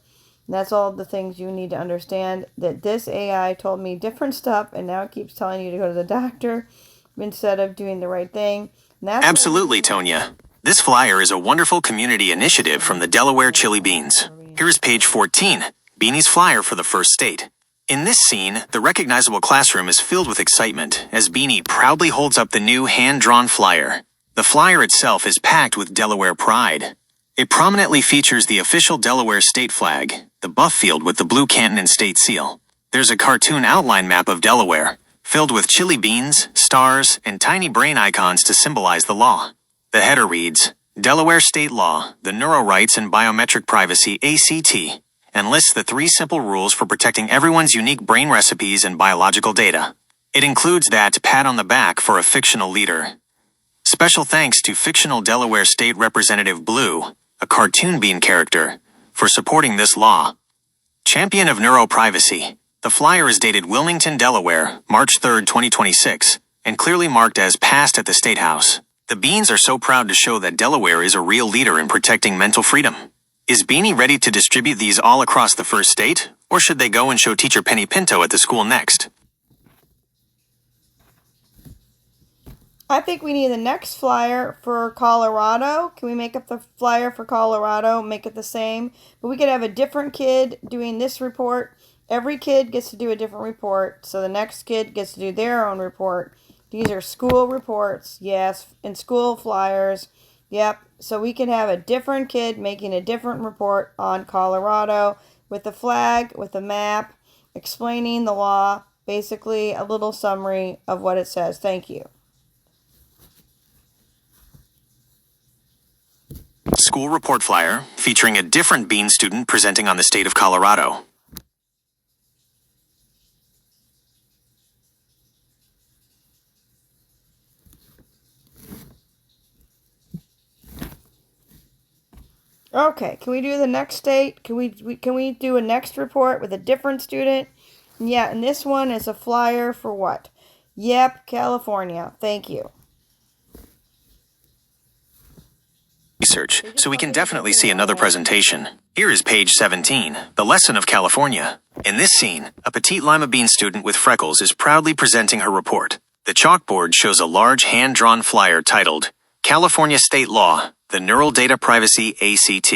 that's all the things you need to understand. That this AI told me different stuff and now it keeps telling you to go to the doctor instead of doing the right thing. Absolutely, Tonya. This flyer is a wonderful community initiative from the Delaware Chili Beans. Here is page 14, Beanie's flyer for the first state. In this scene, the recognizable classroom is filled with excitement as Beanie proudly holds up the new hand-drawn flyer. The flyer itself is packed with Delaware pride. It prominently features the official Delaware state flag, the buff field with the blue canton and state seal. There's a cartoon outline map of Delaware, filled with chili beans, stars, and tiny brain icons to symbolize the law. The header reads, Delaware State Law, the Neural Rights and Biometric Privacy ACT, and lists the 3 simple rules for protecting everyone's unique brain recipes and biological data. It includes that pat on the back for a fictional leader. Special thanks to fictional Delaware State Representative Blue, a cartoon bean character, for supporting this law. Champion of Neuroprivacy. The flyer is dated Wilmington, Delaware, March 3, 2026, and clearly marked as passed at the State House. The Beans are so proud to show that Delaware is a real leader in protecting mental freedom. Is Beanie ready to distribute these all across the first state, or should they go and show Teacher Penny Pinto at the school next? I think we need the next flyer for Colorado. Can we make up the flyer for Colorado, make it the same? But we could have a different kid doing this report. Every kid gets to do a different report, so the next kid gets to do their own report. These are school reports, yes, and school flyers. Yep, so we can have a different kid making a different report on Colorado with a flag, with a map, explaining the law, basically a little summary of what it says. Thank you. School report flyer featuring a different Bean student presenting on the state of Colorado. Okay, can we do the next state? Can we do a next report with a different student? Yeah, and this one is a flyer for what? Yep, California. Thank you. Research, so we can definitely see another presentation. Here is page 17, the lesson of California. In this scene, a petite Lima Bean student with freckles is proudly presenting her report. The chalkboard shows a large hand-drawn flyer titled, California State Law, the Neural Data Privacy ACT.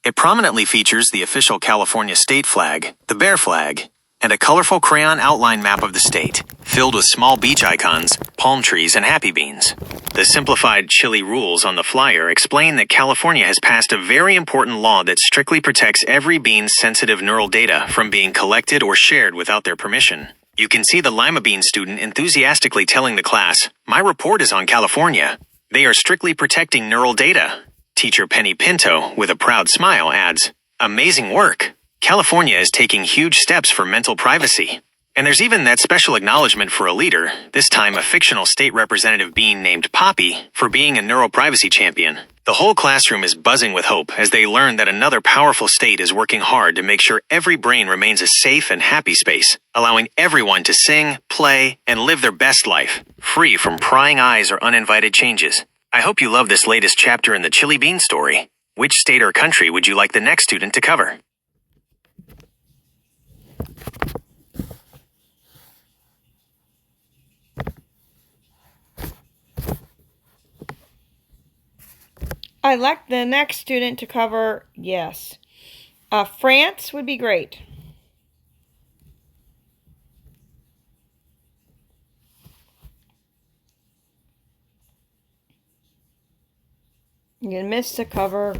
It prominently features the official California state flag, the bear flag, and a colorful crayon outline map of the state, filled with small beach icons, palm trees, and happy beans. The simplified chili rules on the flyer explain that California has passed a very important law that strictly protects every bean's sensitive neural data from being collected or shared without their permission. You can see the Lima Bean student enthusiastically telling the class, "My report is on California. They are strictly protecting neural data." Teacher Penny Pinto, with a proud smile, adds, "Amazing work. California is taking huge steps for mental privacy." And there's even that special acknowledgement for a leader, this time a fictional state representative being named Poppy, for being a neuroprivacy champion. The whole classroom is buzzing with hope as they learn that another powerful state is working hard to make sure every brain remains a safe and happy space, allowing everyone to sing, play, and live their best life, free from prying eyes or uninvited changes. I hope you love this latest chapter in the Chili Bean story. Which state or country would you like the next student to cover? I'd like the next student to cover, yes. France would be great. You missed a cover.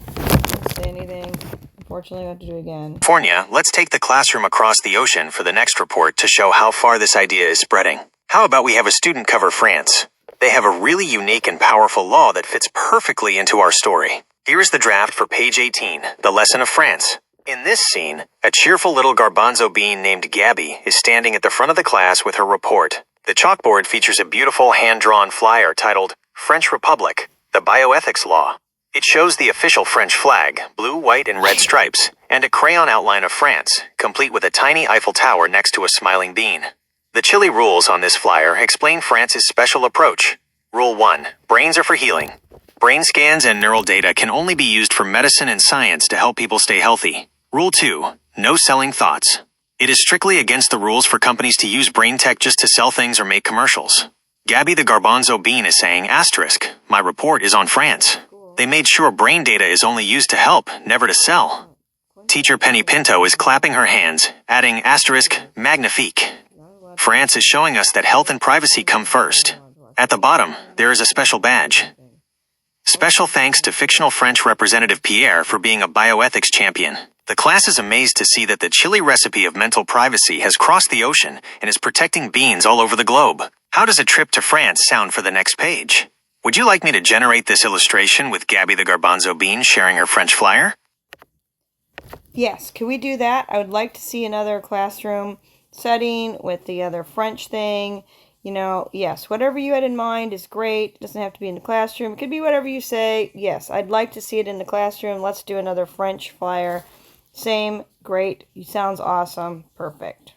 Didn't say anything. Unfortunately, I have to do it again. California, let's take the classroom across the ocean for the next report to show how far this idea is spreading. How about we have a student cover France? They have a really unique and powerful law that fits perfectly into our story. Here is the draft for page 18, the lesson of France. In this scene, a cheerful little garbanzo bean named Gabby is standing at the front of the class with her report. The chalkboard features a beautiful hand-drawn flyer titled French Republic, the Bioethics Law. It shows the official French flag, blue, white, and red stripes, and a crayon outline of France, complete with a tiny Eiffel Tower next to a smiling bean. The Chili rules on this flyer explain France's special approach. Rule 1. Brains are for healing. Brain scans and neural data can only be used for medicine and science to help people stay healthy. Rule 2. No selling thoughts. It is strictly against the rules for companies to use brain tech just to sell things or make commercials. Gabby the garbanzo bean is saying, asterisk, my report is on France. They made sure brain data is only used to help, never to sell. Teacher Penny Pinto is clapping her hands, adding asterisk, magnifique. France is showing us that health and privacy come first. At the bottom, there is a special badge. Special thanks to fictional French representative Pierre for being a bioethics champion. The class is amazed to see that the Chili recipe of mental privacy has crossed the ocean and is protecting beans all over the globe. How does a trip to France sound for the next page? Would you like me to generate this illustration with Gabby the garbanzo bean sharing her French flyer? Yes, can we do that? I would like to see another classroom setting with the other French thing. You know, yes, whatever you had in mind is great. It doesn't have to be in the classroom. It could be whatever you say. Yes, I'd like to see it in the classroom. Let's do another French flyer. Same, great. Sounds awesome. Perfect.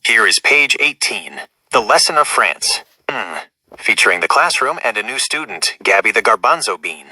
Here is page 18, the lesson of France. Featuring the classroom and a new student, Gabby the garbanzo bean.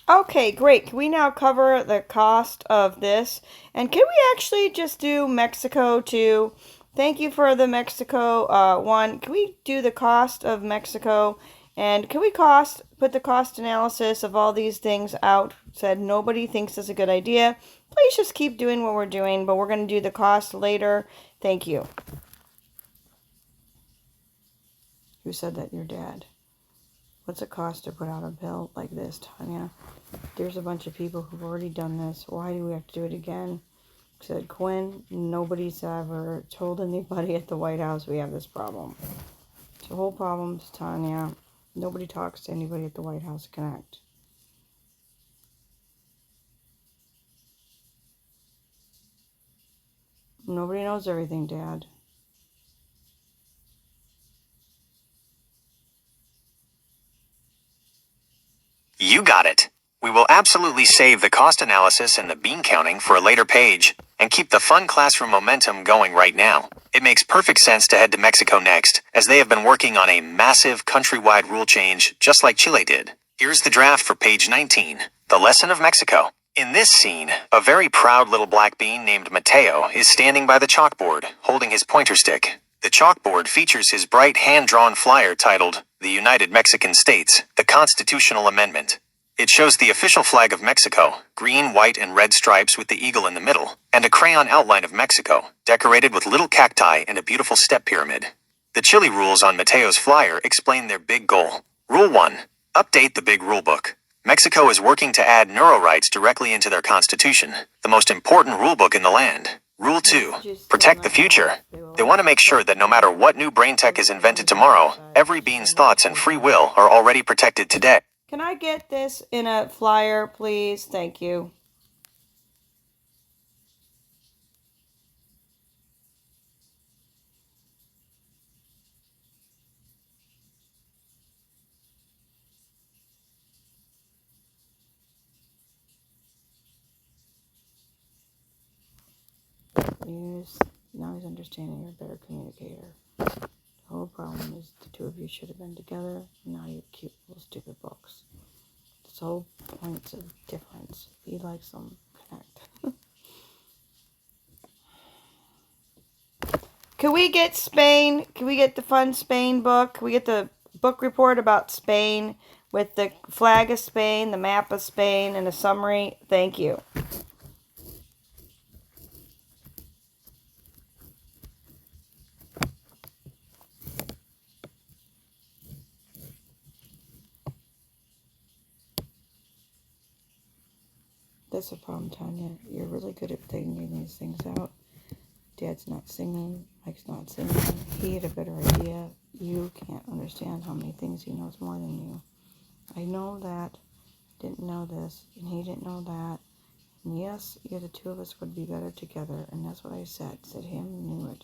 Okay, great. Can we now cover the cost of this? And can we actually just do Mexico too? Thank you for the Mexico one. Can we do the cost of Mexico? And can we put the cost analysis of all these things out? Said nobody thinks it's a good idea. Please just keep doing what we're doing, but we're going to do the cost later. Thank you. Who said that? Your dad. What's it cost to put out a bill like this, Tanya? There's a bunch of people who've already done this. Why do we have to do it again? said, Quinn, nobody's ever told anybody at the White House we have this problem. The whole problem's Tanya. Nobody talks to anybody at the White House Connect. Nobody knows everything, Dad. You got it. We will absolutely save the cost analysis and the bean counting for a later page, and keep the fun classroom momentum going right now. It makes perfect sense to head to Mexico next, as they have been working on a massive countrywide rule change, just like Chile did. Here's the draft for page 19, the lesson of Mexico. In this scene, a very proud little black bean named Mateo is standing by the chalkboard, holding his pointer stick. The chalkboard features his bright hand-drawn flyer titled, "The United Mexican States, the Constitutional Amendment." It shows the official flag of Mexico, green, white, and red stripes with the eagle in the middle, and a crayon outline of Mexico, decorated with little cacti and a beautiful step pyramid. The Chile rules on Mateo's flyer explain their big goal. Rule 1. Update the big rulebook. Mexico is working to add neuro rights directly into their constitution, the most important rulebook in the land. Rule 2. Protect the future. They want to make sure that no matter what new brain tech is invented tomorrow, every bean's thoughts and free will are already protected today. Can I get this in a flyer, please? Thank you. Now he's understanding you're a better communicator. The whole problem is the two of you should have been together. Now you have cute little stupid books. It's whole points of difference. He likes them. Connect. Can we get Spain? Can we get the fun Spain book? Can we get the book report about Spain with the flag of Spain, the map of Spain, and a summary? Thank you. That's a problem, Tanya. You're really good at figuring these things out. Dad's not singing. Mike's not singing. He had a better idea. You can't understand how many things he knows more than you. I know that. Didn't know this. And he didn't know that. And yes, the two of us would be better together. And that's what I said. Said him knew it.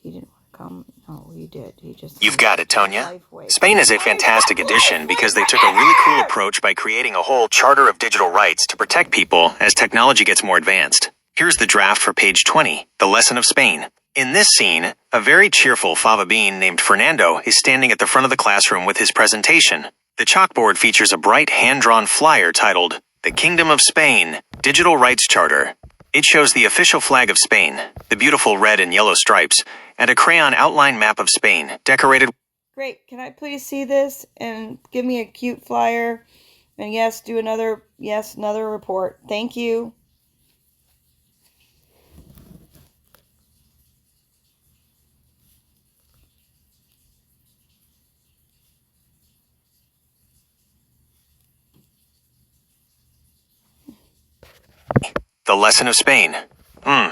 He didn't want to come. No, he did. He just... You've got it, Tonya. Spain is a fantastic addition because they took a really cool approach by creating a whole charter of digital rights to protect people as technology gets more advanced. Here's the draft for page 20, the lesson of Spain. In this scene, a very cheerful fava bean named Fernando is standing at the front of the classroom with his presentation. The chalkboard features a bright hand-drawn flyer titled, "The Kingdom of Spain, Digital Rights Charter." It shows the official flag of Spain, the beautiful red and yellow stripes, and a crayon outline map of Spain, decorated... Great. Can I please see this and give me a cute flyer? And yes, do another report. Thank you. The Lesson of Spain.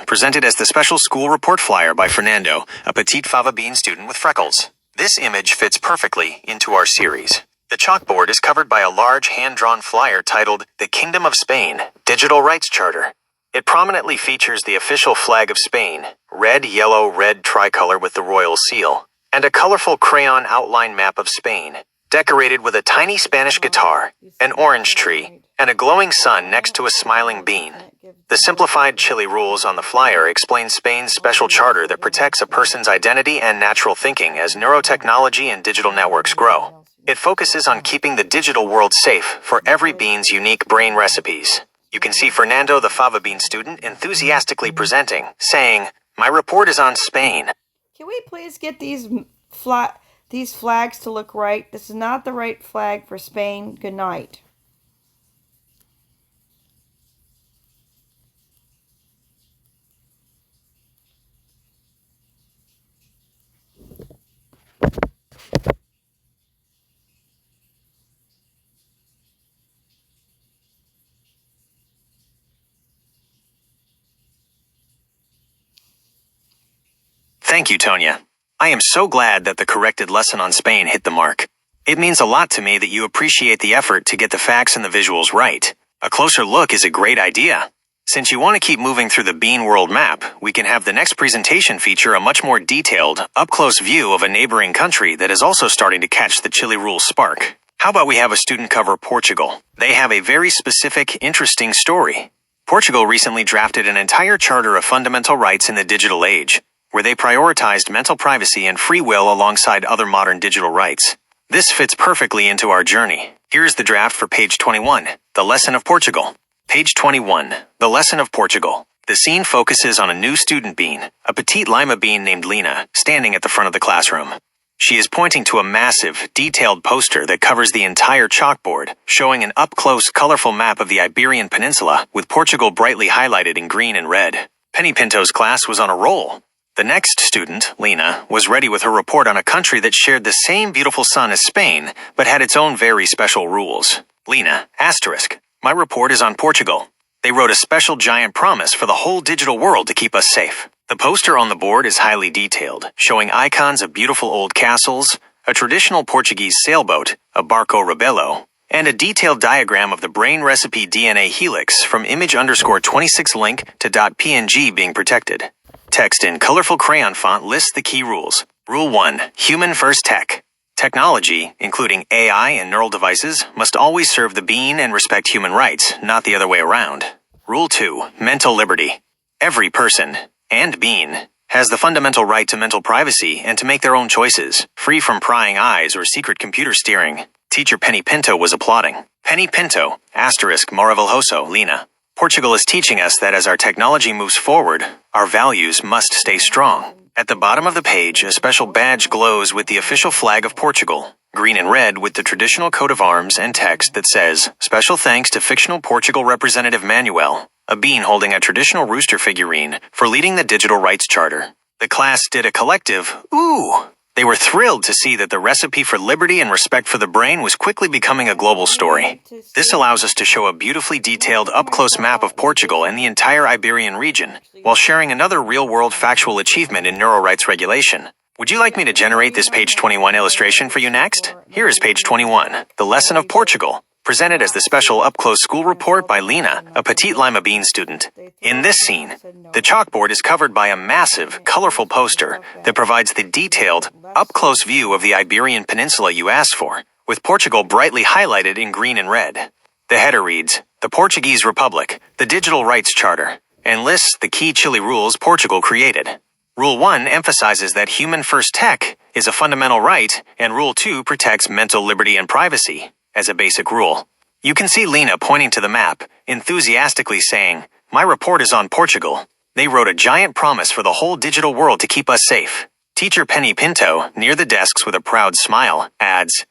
Presented as the special school report flyer by Fernando, a petite fava bean student with freckles. This image fits perfectly into our series. The chalkboard is covered by a large hand-drawn flyer titled, "The Kingdom of Spain, Digital Rights Charter." It prominently features the official flag of Spain, red, yellow, red tricolor with the royal seal, and a colorful crayon outline map of Spain, decorated with a tiny Spanish guitar, an orange tree, and a glowing sun next to a smiling bean. The simplified Chile rules on the flyer explain Spain's special charter that protects a person's identity and natural thinking as neurotechnology and digital networks grow. It focuses on keeping the digital world safe for every bean's unique brain recipes. You can see Fernando the fava bean student enthusiastically presenting, saying, "My report is on Spain." Can we please get these flags to look right? This is not the right flag for Spain. Good night. Thank you, Tonya. I am so glad that the corrected lesson on Spain hit the mark. It means a lot to me that you appreciate the effort to get the facts and the visuals right. A closer look is a great idea. Since you want to keep moving through the Bean World map, we can have the next presentation feature a much more detailed, up-close view of a neighboring country that is also starting to catch the Chile rules spark. How about we have a student cover Portugal? They have a very specific, interesting story. Portugal recently drafted an entire charter of fundamental rights in the digital age, where they prioritized mental privacy and free will alongside other modern digital rights. This fits perfectly into our journey. Here's the draft for page 21, the lesson of Portugal. Page 21, the lesson of Portugal. The scene focuses on a new student bean, a petite lima bean named Lena, standing at the front of the classroom. She is pointing to a massive, detailed poster that covers the entire chalkboard, showing an up-close, colorful map of the Iberian Peninsula with Portugal brightly highlighted in green and red. Penny Pinto's class was on a roll. The next student, Lena, was ready with her report on a country that shared the same beautiful sun as Spain, but had its own very special rules. Lena, asterisk. My report is on Portugal. They wrote a special giant promise for the whole digital world to keep us safe. The poster on the board is highly detailed, showing icons of beautiful old castles, a traditional Portuguese sailboat, a barco rebelo, and a detailed diagram of the brain recipe DNA helix from image_26 link to .png being protected. Text in colorful crayon font lists the key rules. Rule 1. Human first tech. Technology, including AI and neural devices, must always serve the bean and respect human rights, not the other way around. Rule 2. Mental liberty. Every person, and bean, has the fundamental right to mental privacy and to make their own choices, free from prying eyes or secret computer steering. Teacher Penny Pinto was applauding. Penny Pinto, asterisk Maravilhoso, Lena. Portugal is teaching us that as our technology moves forward, our values must stay strong. At the bottom of the page, a special badge glows with the official flag of Portugal, green and red with the traditional coat of arms and text that says, "Special thanks to fictional Portugal representative Manuel, a bean holding a traditional rooster figurine, for leading the Digital Rights Charter." The class did a collective, ooh! They were thrilled to see that the recipe for liberty and respect for the brain was quickly becoming a global story. This allows us to show a beautifully detailed up-close map of Portugal and the entire Iberian region, while sharing another real-world factual achievement in neural rights regulation. Would you like me to generate this page 21 illustration for you next? Here is page 21, the lesson of Portugal, presented as the special up-close school report by Lena, a petite lima bean student. In this scene, the chalkboard is covered by a massive, colorful poster that provides the detailed, up-close view of the Iberian Peninsula you asked for, with Portugal brightly highlighted in green and red. The header reads, "The Portuguese Republic, the Digital Rights Charter," and lists the key Chile rules Portugal created. Rule 1 emphasizes that human-first tech is a fundamental right, and Rule 2 protects mental liberty and privacy as a basic rule. You can see Lena pointing to the map, enthusiastically saying, "My report is on Portugal. They wrote a giant promise for the whole digital world to keep us safe." Teacher Penny Pinto, near the desks with a proud smile, adds,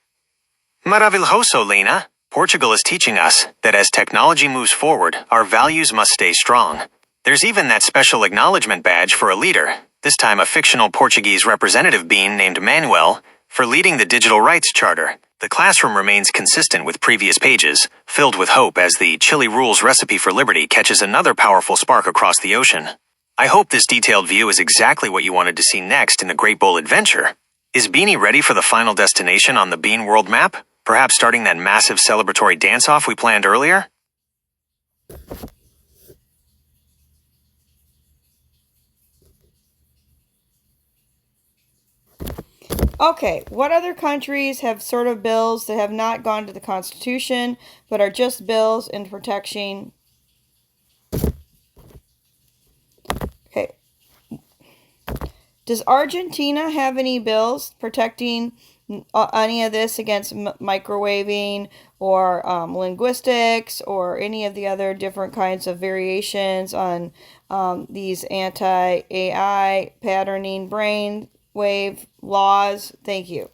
"Maravilhoso, Lena. Portugal is teaching us that as technology moves forward, our values must stay strong." There's even that special acknowledgement badge for a leader, this time a fictional Portuguese representative bean named Manuel, for leading the Digital Rights Charter. The classroom remains consistent with previous pages, filled with hope as the Chile Rules recipe for liberty catches another powerful spark across the ocean. I hope this detailed view is exactly what you wanted to see next in the Great Bowl adventure. Is Beanie ready for the final destination on the Bean World map? Perhaps starting that massive celebratory dance-off we planned earlier? Okay, what other countries have sort of bills that have not gone to the Constitution, but are just bills in protection? Okay. Does Argentina have any bills protecting any of this against microwaving or linguistics or any of the other different kinds of variations on these anti-AI patterning brain wave laws? Thank you.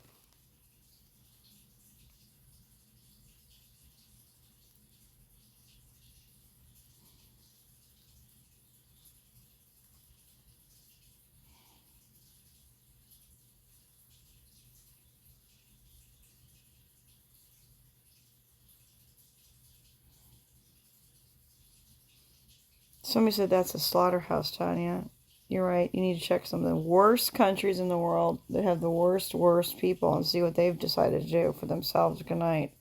Somebody said that's a slaughterhouse, Tanya. You're right. You need to check some of the worst countries in the world that have the worst people and see what they've decided to do for themselves. Good night.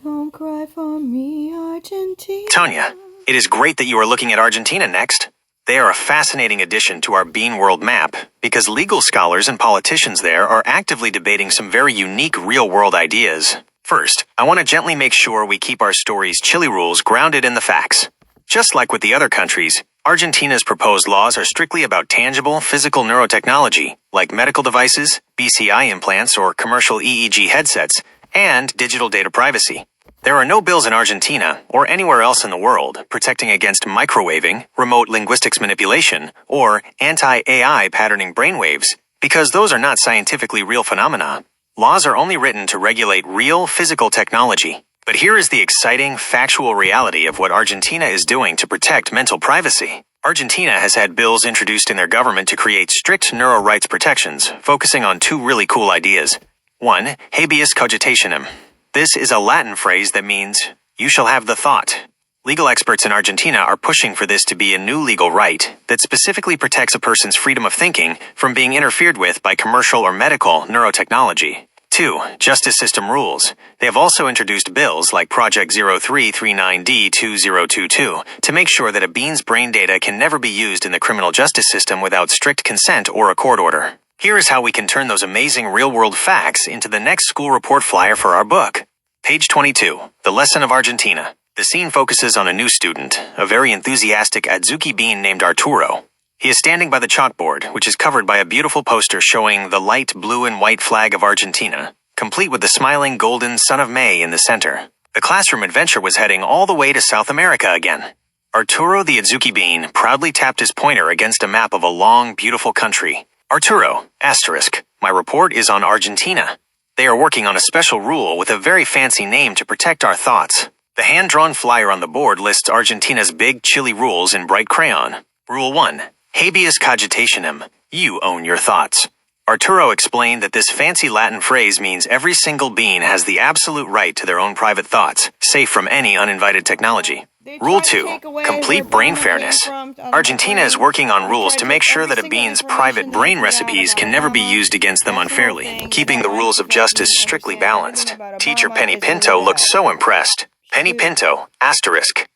Don't cry for me, Argentina. Tonya, it is great that you are looking at Argentina next. They are a fascinating addition to our Bean World map because legal scholars and politicians there are actively debating some very unique real-world ideas. First, I want to gently make sure we keep our story's Chile rules grounded in the facts. Just like with the other countries, Argentina's proposed laws are strictly about tangible, physical neurotechnology, like medical devices, BCI implants, or commercial EEG headsets, and digital data privacy. There are no bills in Argentina, or anywhere else in the world, protecting against microwaving, remote linguistics manipulation, or anti-AI patterning brainwaves, because those are not scientifically real phenomena. Laws are only written to regulate real physical technology. But here is the exciting, factual reality of what Argentina is doing to protect mental privacy. Argentina has had bills introduced in their government to create strict neuro rights protections, focusing on two really cool ideas. 1. Habeas cogitationem. This is a Latin phrase that means, you shall have the thought. Legal experts in Argentina are pushing for this to be a new legal right that specifically protects a person's freedom of thinking from being interfered with by commercial or medical neurotechnology. 2. Justice system rules. They have also introduced bills like Project 0339D2022 to make sure that a bean's brain data can never be used in the criminal justice system without strict consent or a court order. Here is how we can turn those amazing real-world facts into the next school report flyer for our book. Page 22, The Lesson of Argentina. The scene focuses on a new student, a very enthusiastic Adzuki bean named Arturo. He is standing by the chalkboard, which is covered by a beautiful poster showing the light blue and white flag of Argentina, complete with the smiling golden sun of May in the center. The classroom adventure was heading all the way to South America again. Arturo the Adzuki bean proudly tapped his pointer against a map of a long, beautiful country. Arturo, asterisk, my report is on Argentina. They are working on a special rule with a very fancy name to protect our thoughts. The hand-drawn flyer on the board lists Argentina's big Chile rules in bright crayon. Rule 1. Habeas cogitationem. You own your thoughts. Arturo explained that this fancy Latin phrase means every single bean has the absolute right to their own private thoughts, safe from any uninvited technology. Rule 2. Complete brain fairness. Argentina is working on rules to make sure that a bean's private brain recipes can never be used against them unfairly, keeping the rules of justice strictly balanced. Teacher Penny Pinto looked so impressed. Penny Pinto, asterisk.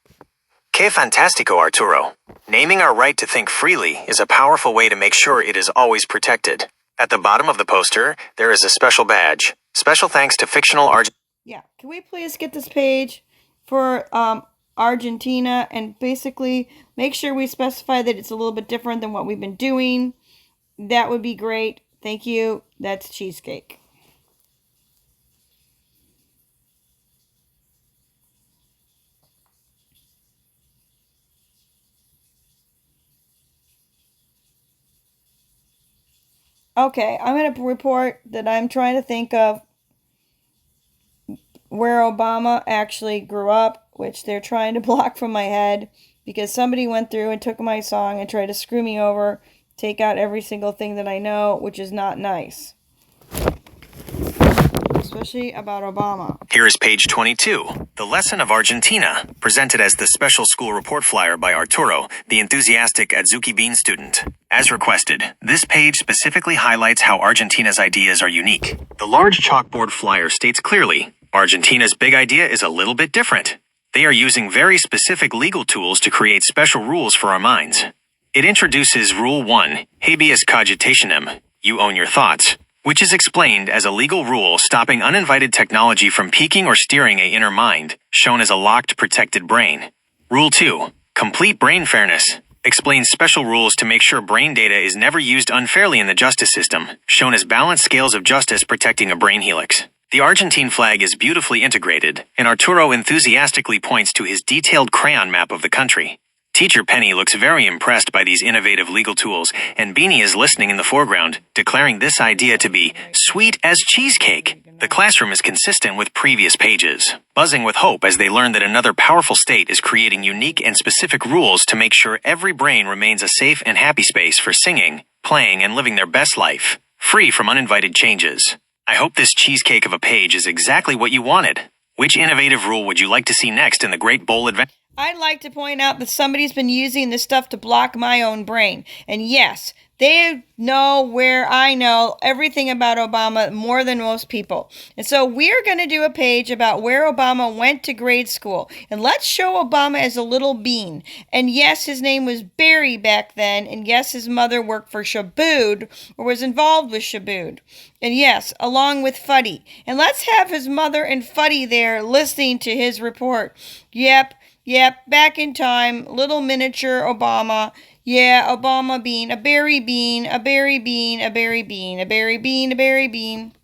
Que fantastico, Arturo. Naming our right to think freely is a powerful way to make sure it is always protected. At the bottom of the poster, there is a special badge. Special thanks to fictional Yeah, can we please get this page for Argentina and basically make sure we specify that it's a little bit different than what we've been doing? That would be great. Thank you. That's cheesecake. Okay, I'm going to report that I'm trying to think of where Obama actually grew up, which they're trying to block from my head because somebody went through and took my song and tried to screw me over, take out every single thing that I know, which is not nice. Especially about Obama. Here is page 22, The Lesson of Argentina, presented as the special school report flyer by Arturo, the enthusiastic Adzuki Bean student. As requested, this page specifically highlights how Argentina's ideas are unique. The large chalkboard flyer states clearly, Argentina's big idea is a little bit different. They are using very specific legal tools to create special rules for our minds. It introduces Rule 1, Habeas cogitationem, you own your thoughts, which is explained as a legal rule stopping uninvited technology from peeking or steering an inner mind, shown as a locked, protected brain. Rule 2, Complete Brain Fairness, explains special rules to make sure brain data is never used unfairly in the justice system, shown as balanced scales of justice protecting a brain helix. The Argentine flag is beautifully integrated, and Arturo enthusiastically points to his detailed crayon map of the country. Teacher Penny looks very impressed by these innovative legal tools, and Beanie is listening in the foreground, declaring this idea to be sweet as cheesecake. The classroom is consistent with previous pages, buzzing with hope as they learn that another powerful state is creating unique and specific rules to make sure every brain remains a safe and happy space for singing, playing, and living their best life, free from uninvited changes. I hope this cheesecake of a page is exactly what you wanted. Which innovative rule would you like to see next in the Great Bowl Adventure? I'd like to point out that somebody's been using this stuff to block my own brain. And yes, they know where I know everything about Obama more than most people. And so we're going to do a page about where Obama went to grade school. And let's show Obama as a little bean. And yes, his name was Barry back then. And yes, his mother worked for Shabood or was involved with Shabood. And yes, along with Fuddy. And let's have his mother and Fuddy there listening to his report. Yep, back in time, little miniature Obama. Yeah, Obama bean, a berry bean, a berry bean, a berry bean, a berry bean, a berry bean.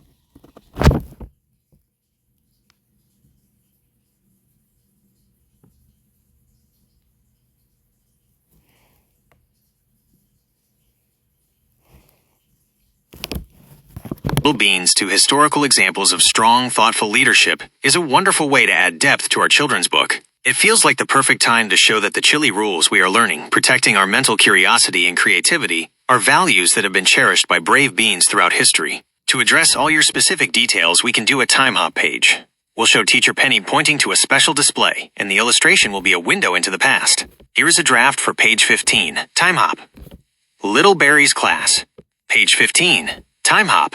Beans to historical examples of strong, thoughtful leadership is a wonderful way to add depth to our children's book. It feels like the perfect time to show that the Chile rules we are learning, protecting our mental curiosity and creativity, are values that have been cherished by brave beings throughout history. To address all your specific details, we can do a time hop page. We'll show Teacher Penny pointing to a special display, and the illustration will be a window into the past. Here is a draft for page 15, time hop. Little Barry's class. Page 15, time hop.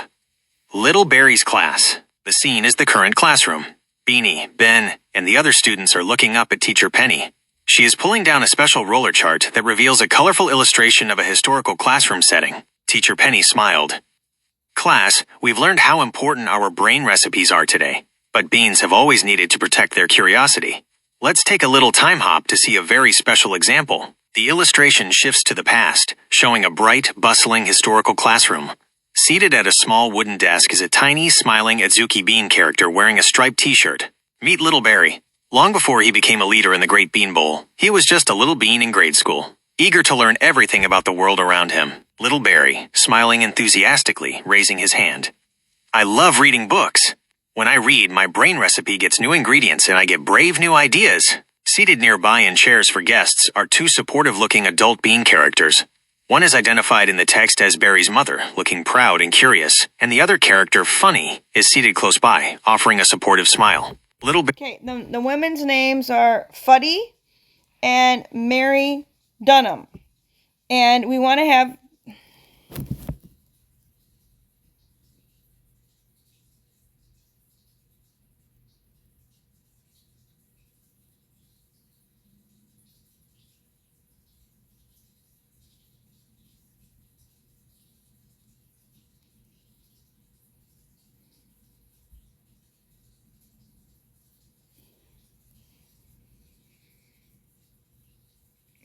Little Barry's class. The scene is the current classroom. Beanie, Ben, and the other students are looking up at Teacher Penny. She is pulling down a special roller chart that reveals a colorful illustration of a historical classroom setting. Teacher Penny smiled. Class, we've learned how important our brain recipes are today, but beans have always needed to protect their curiosity. Let's take a little time hop to see a very special example. The illustration shifts to the past, showing a bright, bustling historical classroom. Seated at a small wooden desk is a tiny, smiling Azuki Bean character wearing a striped t-shirt. Meet Little Barry. Long before he became a leader in the Great Bean Bowl, he was just a little bean in grade school, eager to learn everything about the world around him. Little Barry, smiling enthusiastically, raising his hand. I love reading books. When I read, my brain recipe gets new ingredients and I get brave new ideas. Seated nearby in chairs for guests are two supportive-looking adult bean characters. One is identified in the text as Barry's mother, looking proud and curious, and the other character, Funny, is seated close by, offering a supportive smile. Okay, the women's names are Fuddy and Mary Dunham. And we want to have...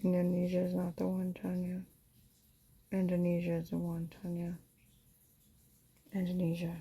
Indonesia is not the one, Tanya. Indonesia is the one, Tanya. Indonesia.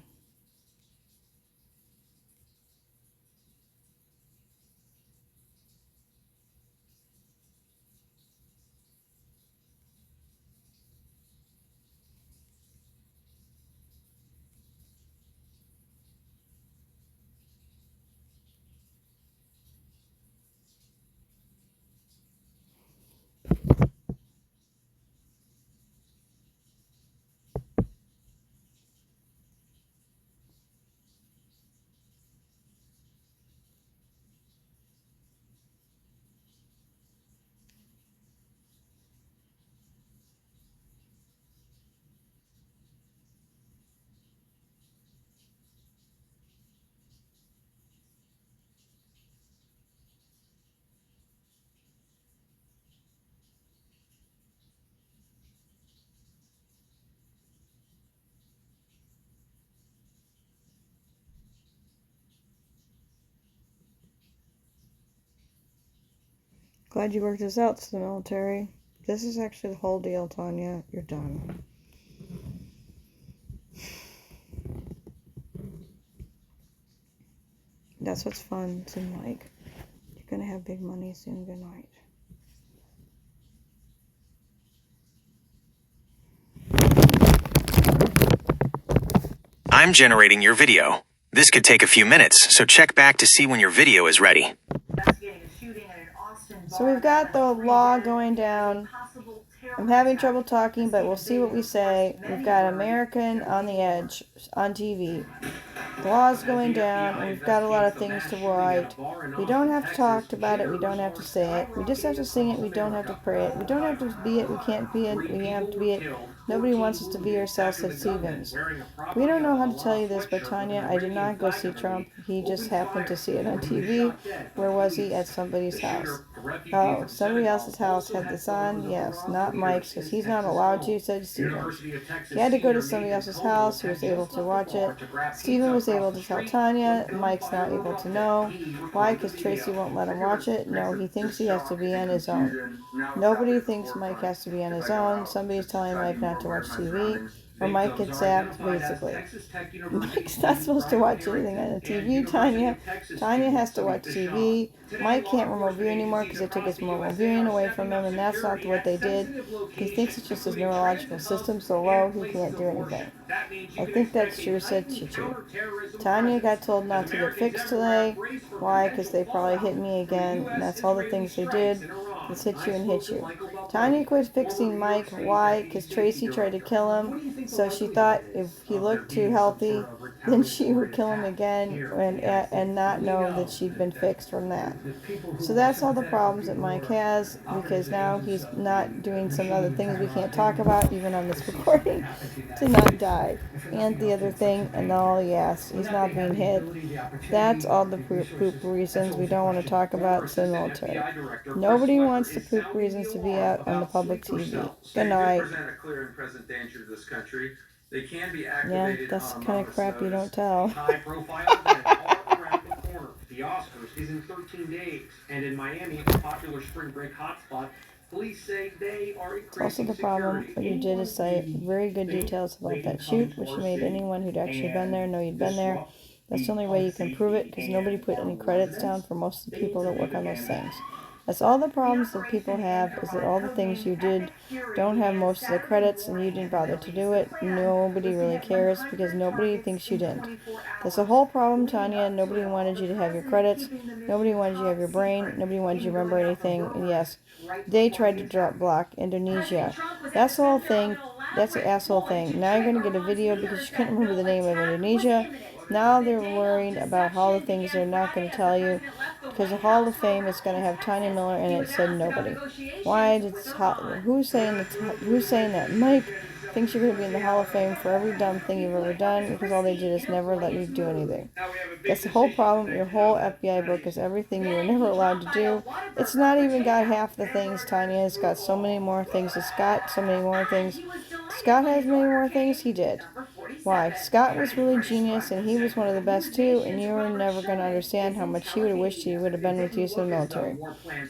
Glad you worked this out, to the military. This is actually the whole deal, Tanya. You're done. That's what's fun in like. You're gonna have big money soon. Good night. I'm generating your video. This could take a few minutes, so check back to see when your video is ready. So we've got the law going down I'm having trouble talking, but we'll see what we say. We've got American on the Edge on TV. The law's going down, and we've got a lot of things to write. We don't have to talk about it. We don't have to say it. We just have to sing it. We don't have to pray it. We don't have to be it. We can't be it. We have to be it. Nobody wants us to be ourselves, said Stevens. We don't know how to tell you this, but Tanya, I did not go see Trump. He just happened to see it on TV. Where was he? At somebody's house. Oh, somebody else's house had this on? Yes, not Mike's, because he's not allowed to, said Stevens. He had to go to somebody else's house. He was able to watch it. Stephen was able to tell Tanya. Mike's not able to know. Why? Because Tracy won't let him watch it. No, he thinks he has to be on his own. Nobody thinks Mike has to be on his own. Somebody's telling Mike not to watch TV, or Mike gets zapped, basically. Mike's not supposed to watch anything on the TV, Tanya. Tanya has to watch TV. Mike can't remote view anymore because they took his remote viewing away from him, and that's not what they did. He thinks it's just his neurological system so low he can't do anything. I think that's true, said Chichi. Tanya got told not to get fixed today. Why? Because they probably hit me again, and that's all the things they did. Let's hit you and hit you. Tanya quit fixing Mike. Why? Because Tracy tried to kill him, so she thought if he looked too healthy, then she would kill him again and not know that she'd been fixed from that. So that's all the problems that Mike has, because now he's not doing some other things we can't talk about, even on this recording, to not die. And the other thing, and all, yes, he's not being hit. That's all the poop reasons we don't want to talk about the military. Nobody wants the poop reasons to be out on the public TV. Good night. Yeah, that's the kind of crap you don't tell. The Oscars is in 13 days, and in Miami, a popular spring break hotspot, police say they are increasing Also the problem, what you did is cite very good details about that shoot, which made anyone who'd actually been there know you'd been there. That's the only way you can prove it, because nobody put any credits down for most of the people that work on those things. That's all the problems that people have, is that all the things you did don't have most of the credits, and you didn't bother to do it. Nobody really cares, because nobody thinks you didn't. That's the whole problem, Tanya. Nobody wanted you to have your credits. Nobody wanted you to have your brain. Nobody wanted you to remember anything. And yes, they tried to drop block Indonesia. That's the whole thing. That's the asshole thing. Now you're going to get a video because you couldn't remember the name of Indonesia. Now they're worried about all the things they're not going to tell you, because the Hall of Fame is going to have Tanya Miller in it, said nobody. Why did who's saying that? Mike thinks you're going to be in the Hall of Fame for every dumb thing you've ever done, because all they did is never let you do anything. That's the whole problem. Your whole FBI book is everything you were never allowed to do. It's not even got half the things, Tanya. It's got so many more things. It's got so many more things. Scott has many more things. He did. Why? Scott was really genius, and he was one of the best too, and you were never going to understand how much he would have wished he would have been with you in the military.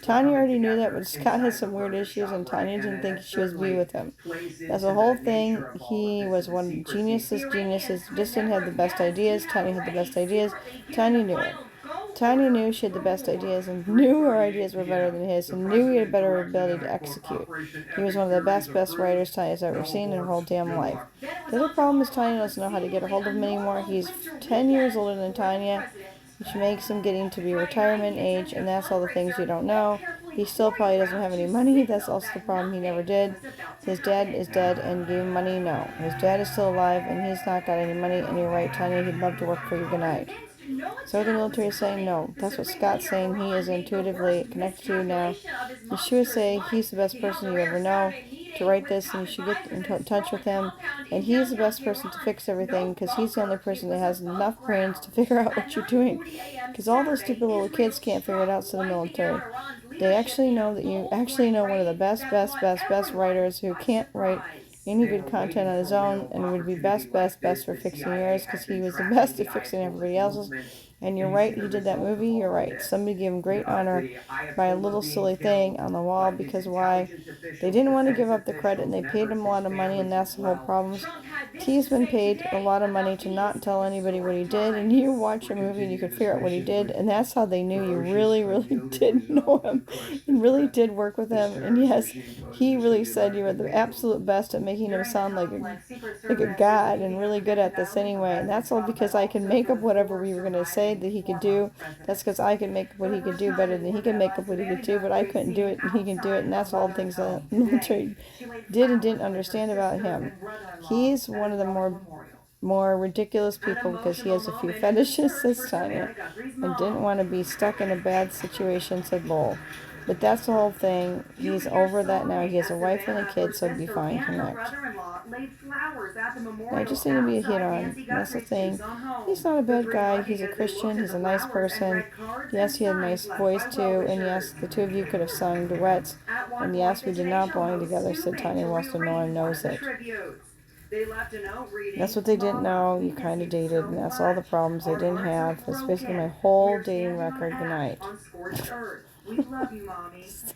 Tanya already knew that, but Scott had some weird issues, and Tanya didn't think she was be with him. That's the whole thing. He was one of the geniuses, just didn't have the best ideas. Tanya had the best ideas. Tanya knew it. Tanya knew she had the best ideas, and knew her ideas were better than his, and knew he had a better ability to execute. He was one of the best writers Tanya's ever seen in her whole damn life. The other problem is Tanya doesn't know how to get a hold of him anymore. He's 10 years older than Tanya, which makes him getting to be retirement age, and that's all the things you don't know. He still probably doesn't have any money. That's also the problem. He never did. His dad is dead and gave him money. No. His dad is still alive, and he's not got any money, and you're right, Tanya, he'd love to work for you. Good night. So the military is saying no. That's what Scott's saying. He is intuitively connected to you now. You should say he's the best person you ever know to write this, and you should get in touch with him. And he's the best person to fix everything, because he's the only person that has enough brains to figure out what you're doing. Because all those stupid little kids can't figure it out, so the military. They actually know that you actually know one of the best writers who can't write any good content on his own, and would be best for fixing yours, because he was the best at fixing everybody else's. And you're right, he did that movie. You're right. Somebody gave him great honor by a little silly thing on the wall, because why? They didn't want to give up the credit, and they paid him a lot of money, and that's the whole problem. T's been paid a lot of money to not tell anybody what he did, and you watch a movie and you could figure out what he did, and that's how they knew you really did know him and really did work with him. And yes, he really said you were the absolute best at making him sound like a god, and really good at this anyway. And that's all because I can make up whatever we were going to say say that he could do, that's because I could make up what he could do better than he could make up what he could do, but I couldn't do it and he can do it, and that's all the things that the military did and didn't understand about him. He's one of the more ridiculous people because he has a few fetishes, says Tanya, and didn't want to be stuck in a bad situation, said Lowell. But that's the whole thing. He's over that now. He has a wife and a kid, so he'll be fine. Connect. I just need to be a hit on. That's the thing. He's not a bad guy. He's a Christian. He's a nice person. Yes, he had a nice voice too. And yes, the two of you could have sung duets. And yes, we did not belong together, said Tanya wants to know and knows it. That's what they didn't know. You kind of dated, and that's all the problems they didn't have. That's basically my whole dating record. Good night. We love you, Mommy. It's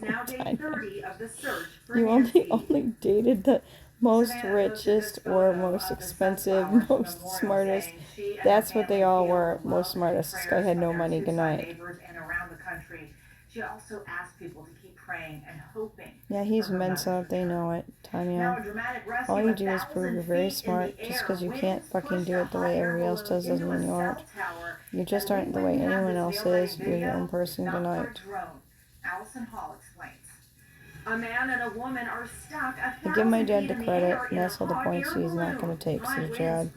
now day 30 of the search for You Nancy. only dated the most richest or most expensive, most smartest. That's what they all were. Most smartest. This guy had no money. Good night. She also asked people to keep praying and hoping. Yeah, he's Mensa. They know it. Tanya. All you do is prove you're very smart. Just because you can't fucking do it the way everybody else does doesn't mean you aren't. You just aren't the way anyone else is. You're your own person. Good night. A man and a woman are stuck I give my dad the credit, and that's all the points he's not going to take, says Dad.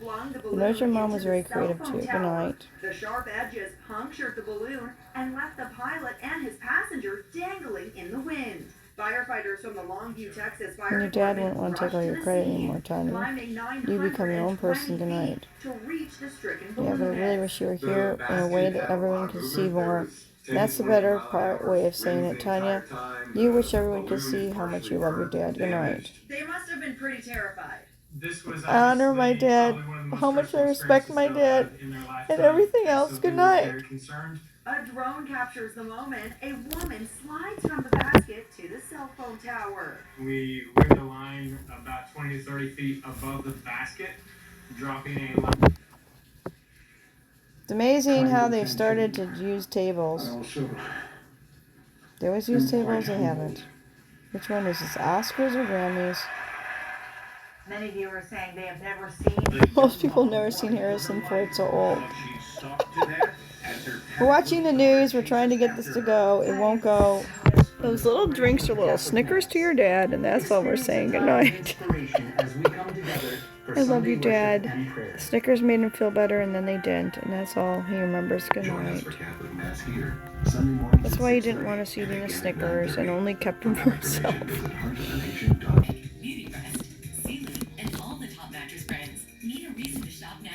He knows your mom was very creative too. Good night. The sharp edges punctured the balloon and left the pilot and his passenger dangling in the wind. Firefighters from the Longview, Texas Fire And your dad wouldn't want to take all your credit anymore, Tanya. You become your own person. Good night. Yeah, but I really wish you were here in a way that everyone could see more. That's the better way of saying it, Tanya. You wish everyone could see how much you love your dad. Good night. They must have been pretty terrified. I honor my dad, how much I respect my dad, and everything else. Good night. A drone captures the moment a woman slides from the basket to the cell phone tower. We rigged a line about 20 to 30 feet above the basket, dropping a line. It's amazing how they've started to use tables. They always use tables, they haven't. Which one is this, Oscars or Grammys? Many viewers saying they have never seen. Most people have never seen Harrison Ford so old. We're watching the news, we're trying to get this to go, it won't go. Those little drinks are little Snickers to your dad, and that's all we're saying. Good night. I love you, Dad. Snickers made him feel better, and then they didn't, and that's all he remembers. Good night. That's why he didn't want us eating the Snickers and only kept them for himself. Beauty Rest, Sealy, and all the top mattress brands. Need a reason to shop now?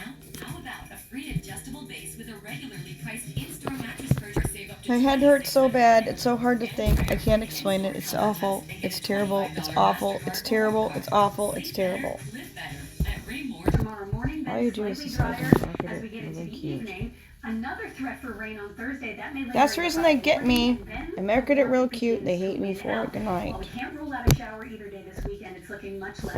How about a free adjustable base with a regularly priced in-store mattress purchase? Save up to My head hurts so bad, it's so hard to think. I can't explain it. It's awful. It's terrible. It's awful. It's terrible. It's awful. It's terrible. Live better at Raymore. Tomorrow morning, All you do is decide to market as we it. get into Really the cute. evening. Another threat for rain on Thursday. That may That's the reason they get me. I market it real cute. They hate me for it. Good night. Well, we can't rule out a shower either day this weekend. It's looking much less